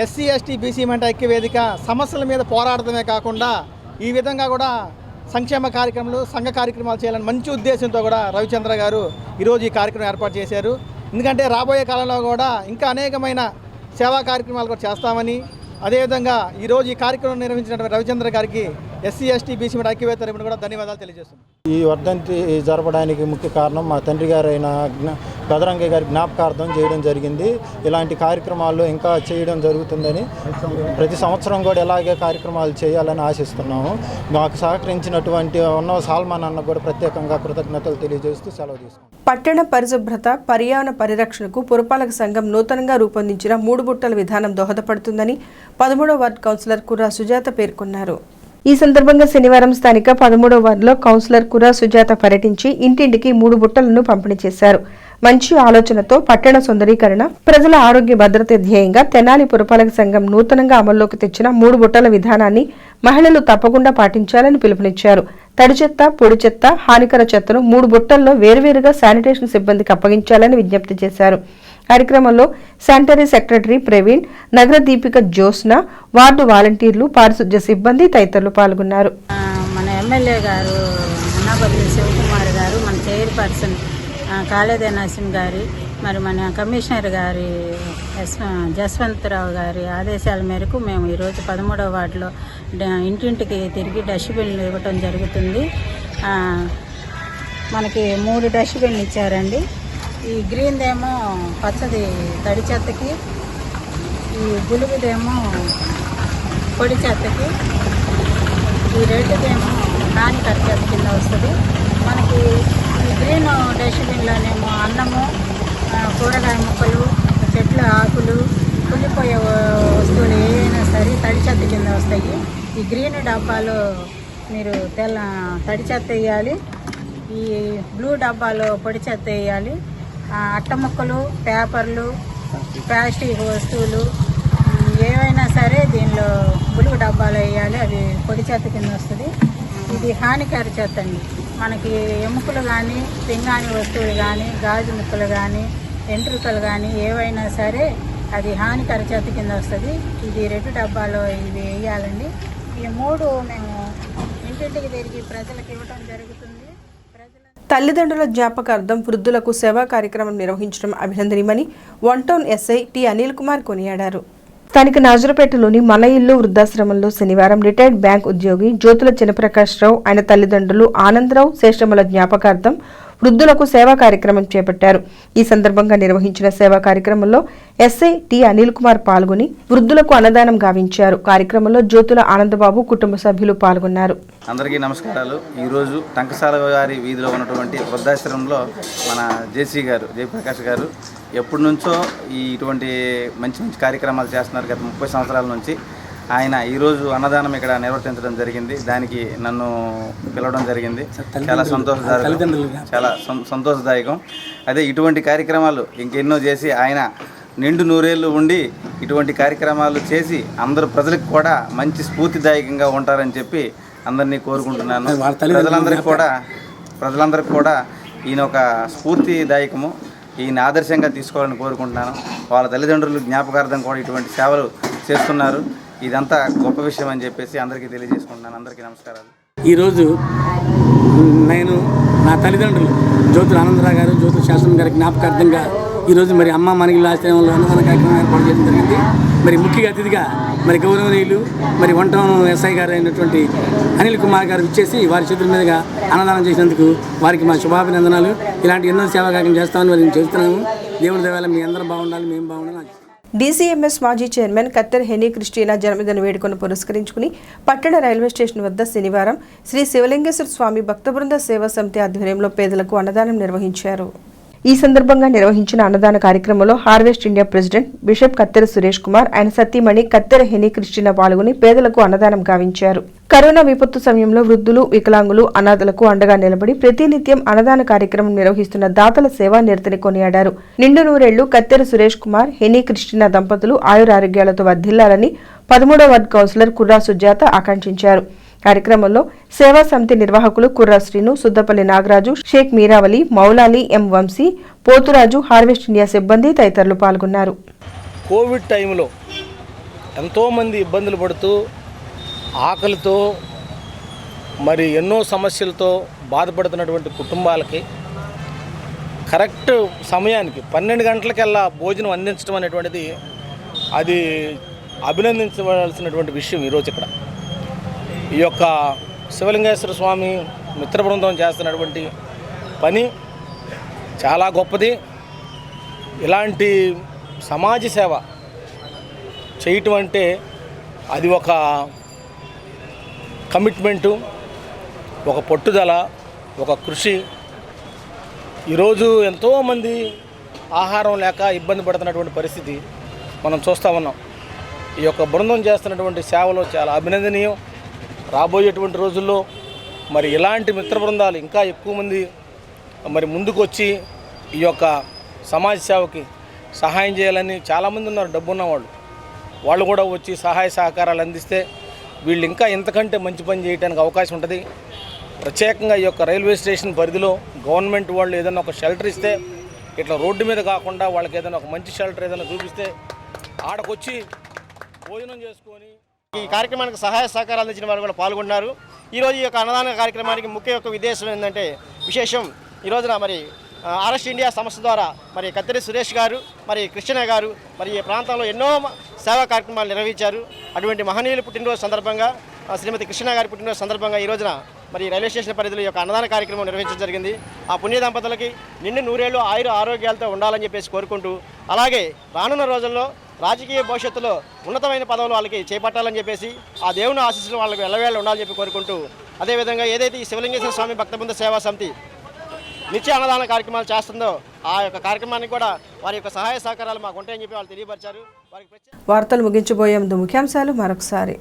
ఎస్సీ, ఎస్టీ, బీసీ మైనారిటీ ఐక్యవేదిక సమస్యల మీద పోరాడటమే కాకుండా ఈ విధంగా కూడా సంక్షేమ కార్యక్రమాలు, సంఘ కార్యక్రమాలు చేయాలని మంచి ఉద్దేశంతో కూడా రవిచంద్ర గారు ఈరోజు ఈ కార్యక్రమం ఏర్పాటు చేశారు. ఎందుకంటే రాబోయే కాలంలో కూడా ఇంకా అనేకమైన సేవా కార్యక్రమాలు కూడా చేస్తామని, అదేవిధంగా ఈరోజు ఈ కార్యక్రమం నిర్వహించినటువంటి రవిచంద్ర గారికి ఎస్సీ, ఎస్టీ, బీసీ మైనారిటీ ఐక్యవేదిక తరపున కూడా ధన్యవాదాలు తెలియజేస్తున్నాం. ఈ వర్ధంతి జరపడానికి ముఖ్య కారణం మా తండ్రి గారైన పెదరంగయ్య గారి జ్ఞాపకార్థం చేయడం జరిగింది. ఇలాంటి కార్యక్రమాలు ఇంకా చేయడం జరుగుతుందని, ప్రతి సంవత్సరం కూడా ఇలాగే కార్యక్రమాలు చేయాలని ఆశిస్తున్నాము. మాకు సహకరించినటువంటి ఉన్నవ సాల్మాన్ అన్న కూడా ప్రత్యేకంగా కృతజ్ఞతలు తెలియజేస్తూ సెలవు తీసుకున్నాం. పట్టణ పరిశుభ్రత, పర్యావరణ పరిరక్షణకు పురపాలక సంఘం నూతనంగా రూపొందించిన 3 బుట్టల విధానం దోహదపడుతుందని 13వ వార్డు కౌన్సిలర్ కుర్రా సుజాత పేర్కొన్నారు. ఈ సందర్భంగా శనివారం స్థానిక 13వ వార్డులో కౌన్సిలర్ కుర్రా సుజాత పర్యటించి ఇంటింటికి 3 బుట్టలను పంపిణీ చేశారు. మంచి ఆలోచనతో పట్టణ సుందరీకరణ, ప్రజల ఆరోగ్య భద్రత ధ్యేయంగా తెనాలి పురపాలక సంఘం నూతనంగా అమల్లోకి తెచ్చిన 3 బుట్టల విధానాన్ని మహిళలు తప్పకుండా పాటించాలని పిలుపునిచ్చారు. తడి చెత్త, పొడి చెత్త, హానికర చెత్తను 3 బుట్టల్లో వేర్వేరుగా శానిటేషన్ సిబ్బందికి అప్పగించాలని విజ్ఞప్తి చేశారు. కార్యక్రమంలో శానిటరీ సెక్రటరీ ప్రవీణ్, నగర దీపిక జ్యోత్స్న, వార్డు వాలంటీర్లు, పారిశుధ్య సిబ్బంది తదితరులు పాల్గొన్నారు. మన ఎమ్మెల్యే గారు అన్నాపల్లి శివకుమార్ గారు, మన చైర్పర్సన్ కాళేదే నరసింహ గారి, మరి మన కమిషనర్ గారి జస్వంతరావు గారి ఆదేశాల మేరకు మేము ఈరోజు 13వ వార్డులో ఇంటింటికి తిరిగి డస్ట్బిన్లు ఇవ్వటం జరుగుతుంది. మనకి 3 డస్ట్బిన్లు ఇచ్చారండి. ఈ గ్రీన్దేమో పచ్చది తడి చెత్తకి, ఈ గులుగుదేమో పొడి చెత్తకి, ఈ రెడ్దేమో హానికర చెత్త కింద వస్తుంది. మనకి ఈ గ్రీన్ డస్ట్బిన్లోనేమో అన్నము, కూరగాయ ముక్కలు, చెట్ల ఆకులు, కుళ్ళిపోయే వస్తువులు ఏవైనా సరే తడి చెత్త కింద వస్తాయి. ఈ గ్రీన్ డబ్బాలో మీరు తడి చెత్త వేయాలి, ఈ బ్లూ డబ్బాలో పొడి చెత్త వేయాలి. అట్ట ముక్కలు, పేపర్లు, ప్లాస్టిక్ వస్తువులు ఏవైనా సరే దీనిలో బులుగు డబ్బాలు వేయాలి, అది పొడి చెత్త కింద వస్తుంది. ఇది హానికర చెత్త అండి. మనకి ఎముకలు కానీ, పింగాణి వస్తువులు కానీ, గాజు ముక్కలు కానీ, ఎంట్రుకలు కానీ ఏవైనా సరే అది హానికర చెత్త కింద వస్తుంది. ఇది 2 డబ్బాలో ఇవి వేయాలండి. ఈ 3 మేము ఇంటింటికి తిరిగి ప్రజలకు ఇవ్వడం జరుగుతుంది. తల్లిదండ్రుల జ్ఞాపకార్థం వృద్ధులకు సేవా కార్యక్రమం నిర్వహించడం అభినందనీయమని 1 town SI T Anil Kumar కొనియాడారు. స్థానిక నాజురపేటలోని మన ఇల్లు వృద్ధాశ్రమంలో శనివారం రిటైర్డ్ బ్యాంక్ ఉద్యోగి జ్యోతుల చినప్రకాష్ రావు, ఆయన తల్లిదండ్రులు ఆనందరావు, శేషమ్మల జ్ఞాపకార్థం వృద్ధులకు సేవా కార్యక్రమం చేపట్టారు. ఈ సందర్భంగా నిర్వహించిన సేవా కార్యక్రమంలో ఎస్ఐ టి అనిల్ కుమార్ పాల్గొని వృద్ధులకు అన్నదానం గావించారు. కార్యక్రమంలో జ్యోతుల ఆనందబాబు కుటుంబ సభ్యులు పాల్గొన్నారు. అందరికీ నమస్కారాలు. ఈరోజు టంకసాల వారి వీధిలో ఉన్నటువంటి వృద్ధాశ్రమంలో మన జేసీ గారు జయప్రకాష్ గారు ఎప్పటి నుంచో ఇటువంటి మంచి మంచి కార్యక్రమాలు చేస్తున్నారు. గత 30 సంవత్సరాల నుంచి ఆయన ఈరోజు అన్నదానం ఇక్కడ నిర్వర్తించడం జరిగింది. దానికి నన్ను పిలవడం జరిగింది. చాలా సంతోషదాయకం. అదే ఇటువంటి కార్యక్రమాలు ఇంకెన్నో చేసి ఆయన నిండు నూరేళ్ళు ఉండి ఇటువంటి కార్యక్రమాలు చేసి అందరూ ప్రజలకు కూడా మంచి స్ఫూర్తిదాయకంగా ఉంటారని చెప్పి అందరినీ కోరుకుంటున్నాను. ప్రజలందరికీ కూడా ఈయన ఒక స్ఫూర్తిదాయకము, ఈయన ఆదర్శంగా తీసుకోవాలని కోరుకుంటున్నాను. వాళ్ళ తల్లిదండ్రులు జ్ఞాపకార్థం కూడా ఇటువంటి సేవలు చేస్తున్నారు. ఇదంతా గొప్ప విషయం అని చెప్పేసి అందరికీ తెలియజేసుకుంటున్నాను. అందరికీ నమస్కారాలు. ఈరోజు నేను నా తల్లిదండ్రులు జ్యోతుల ఆనందరావు గారు, జ్యోతుల శాస్త్రం గారి జ్ఞాపకార్థంగా ఈరోజు మరి అమ్మ మనగిళ్ళ ఆశ్రమంలో అన్నదాన కార్యక్రమం ఏర్పాటు చేయడం జరిగింది. మరి ముఖ్య అతిథిగా మరి గౌరవనీయులు మరి వంటవరం ఎస్ఐ గారు అయినటువంటి అనిల్ కుమార్ గారు ఇచ్చేసి వారి చేతుల మీదుగా అన్నదానం చేసినందుకు వారికి మా శుభాభినందనాలు. ఇలాంటి ఎన్నో సేవా కార్యక్రమం చేస్తామని మరి చెబుతున్నాము. దేవుడి దేవాలయం మీ అందరం బాగుండాలి, మేము బాగుండాలి. డీసీఎంఎస్ మాజీ చైర్మన్ కత్తెర హెనీ క్రిస్టినా జన్మదిన వేడుకను పురస్కరించుకుని పట్టణ రైల్వే స్టేషన్ వద్ద శనివారం శ్రీ శివలింగేశ్వర స్వామి భక్త బృంద సేవా సమితి ఆధ్వర్యంలో పేదలకు అన్నదానం నిర్వహించారు. ఈ సందర్భంగా నిర్వహించిన అన్నదాన కార్యక్రమంలో హార్వెస్ట్ ఇండియా ప్రెసిడెంట్ బిషప్ కత్తెర సురేష్ కుమార్, ఆయన సతీమణి కత్తెర హెనీ క్రిస్టినా పాల్గొని పేదలకు అన్నదానం గావించారు. కరోనా విపత్తు సమయంలో వృద్ధులు, వికలాంగులు, అనాథలకు అండగా నిలబడి ప్రతినిత్యం అన్నదాన కార్యక్రమం నిర్వహిస్తున్న దాతల సేవా నిరతిని కొనియాడారు. నిండు నూరేళ్లు కత్తెర సురేష్ కుమార్, హెనీ క్రిస్టినా దంపతులు ఆయురారోగ్యాలతో వర్ధిల్లాలని 13వ వార్డు కౌన్సిలర్ కుర్రా సుజాత ఆకాంక్షించారు. కార్యక్రమంలో సేవా సమితి నిర్వాహకులు కుర్రా శ్రీను, సుద్దపల్లి నాగరాజు, షేక్ మీరావలి, మౌలాలి, ఎం వంశీ, పోతురాజు, హార్వెస్ట్ ఇండియా సిబ్బంది తదితరులు పాల్గొన్నారు. కోవిడ్ టైంలో ఎంతోమంది ఇబ్బందులు పడుతూ ఆకలితో మరి ఎన్నో సమస్యలతో బాధపడుతున్నటువంటి కుటుంబాలకి కరెక్ట్ సమయానికి 12 గంటలకల్లా భోజనం అందించడం అనేటువంటిది అది అభినందించవలసినటువంటి విషయం. ఈరోజు ఇక్కడ ఈ యొక్క శివలింగేశ్వర స్వామి మిత్ర బృందం చేస్తున్నటువంటి పని చాలా గొప్పది. ఇలాంటి సమాజ సేవ చేయటం అంటే అది ఒక కమిట్మెంటు, ఒక పట్టుదల, ఒక కృషి. ఈరోజు ఎంతోమంది ఆహారం లేక ఇబ్బంది పడుతున్నటువంటి పరిస్థితి మనం చూస్తూ ఉన్నాం. ఈ యొక్క బృందం చేస్తున్నటువంటి సేవలు చాలా అభినందనీయం. రాబోయేటువంటి రోజుల్లో మరి ఇలాంటి మిత్ర బృందాలు ఇంకా ఎక్కువ మంది మరి ముందుకు వచ్చి ఈ యొక్క సమాజ సేవకి సహాయం చేయాలని చాలామంది ఉన్నారు. డబ్బున్న వాళ్ళు కూడా వచ్చి సహాయ సహకారాలు అందిస్తే వీళ్ళు ఇంకా ఇంతకంటే మంచి పని చేయడానికి అవకాశం ఉంటుంది. ప్రత్యేకంగా ఈ యొక్క రైల్వే స్టేషన్ పరిధిలో గవర్నమెంట్ వాళ్ళు ఏదైనా ఒక షెల్టర్ ఇస్తే, ఇట్లా రోడ్డు మీద కాకుండా వాళ్ళకి ఏదైనా ఒక మంచి షెల్టర్ ఏదైనా చూపిస్తే ఆడకొచ్చి భోజనం చేసుకొని ఈ కార్యక్రమానికి సహాయ సహకారాలు అందించిన వారు కూడా పాల్గొన్నారు. ఈరోజు ఈ యొక్క అన్నదాన కార్యక్రమానికి ముఖ్య యొక్క ఉద్దేశం ఏంటంటే విశేషం ఈ రోజున మరి ఆర్ఎస్ ఇండియా సంస్థ ద్వారా మరి కత్తెర సురేష్ గారు, మరి కృష్ణ గారు మరి ఈ ప్రాంతంలో ఎన్నో సేవా కార్యక్రమాలు నిర్వహించారు. అటువంటి మహనీయులు పుట్టినరోజు సందర్భంగా శ్రీమతి కృష్ణ గారి పుట్టినరోజు సందర్భంగా ఈ రోజున మరి రైల్వే స్టేషన్ పరిధిలో యొక్క అన్నదాన కార్యక్రమం నిర్వహించడం జరిగింది. ఆ పుణ్య దంపతులకి నిండు నూరేళ్లు ఆరోగ్యాలతో ఉండాలని చెప్పేసి కోరుకుంటూ, అలాగే రానున్న రోజుల్లో రాజకీయ భవిష్యత్తులో ఉన్నతమైన పదవులు వాళ్ళకి చేపట్టాలని చెప్పేసి ఆ దేవుని ఆశీస్సులు వాళ్ళకి ఎల్లవేళ ఉండాలని చెప్పి కోరుకుంటూ, అదేవిధంగా ఏదైతే ఈ శివలింగేశ్వర స్వామి భక్తబృంద సేవా సమితి నిత్య అన్నదాన కార్యక్రమాలు చేస్తుందో ఆ యొక్క కార్యక్రమానికి కూడా వారి యొక్క సహాయ సహకారాలు మాకు ఉంటాయని చెప్పి వాళ్ళు తెలియపరిచారు. వార్తలు ముగించబోయే ముందు ముఖ్యాంశాలు మరొకసారి.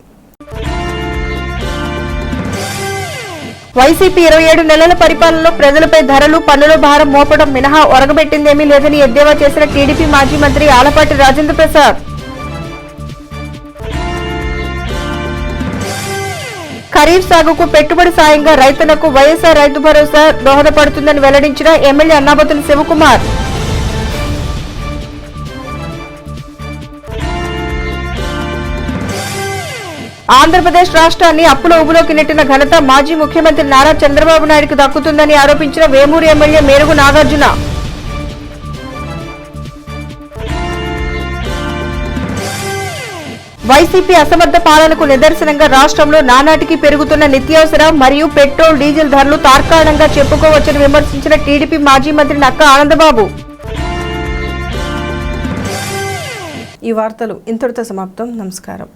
వైసీపీ 27 నెలల పరిపాలనలో ప్రజలపై ధరలు, పన్నుల భారం మోపడం మినహా ఒరగబెట్టిందేమీ లేదని ఎద్దేవా చేసిన టీడీపీ మాజీ మంత్రి ఆలపాటి రాజేంద్ర ప్రసాద్. ఖరీఫ్ సాగుకు పెట్టుబడి సాయంగా రైతులకు వైఎస్ఆర్ రైతు భరోసా దోహదపడుతుందని వెల్లడించిన ఎమ్మెల్యే అన్నాబతుని శివకుమార్. ఆంధ్రప్రదేశ్ రాష్ట్రాన్ని అప్పుల ఊబులోకి నెట్టిన ఘనత మాజీ ముఖ్యమంత్రి నారా చంద్రబాబు నాయుడుకు దక్కుతుందని ఆరోపించిన వేమూరు ఎమ్మెల్యే మేరుగు నాగార్జున. వైసీపీ అసమర్థ పాలనకు నిదర్శనంగా రాష్ట్రంలో నానాటికి పెరుగుతున్న నిత్యావసర మరియు పెట్రోల్ డీజిల్ ధరలు తార్కాణంగా చెప్పుకోవచ్చని విమర్శించిన టీడీపీ మాజీ మంత్రి నక్క ఆనందబాబు. ఈ వార్తలు ఇంతటితో సమాప్తం. నమస్కారం.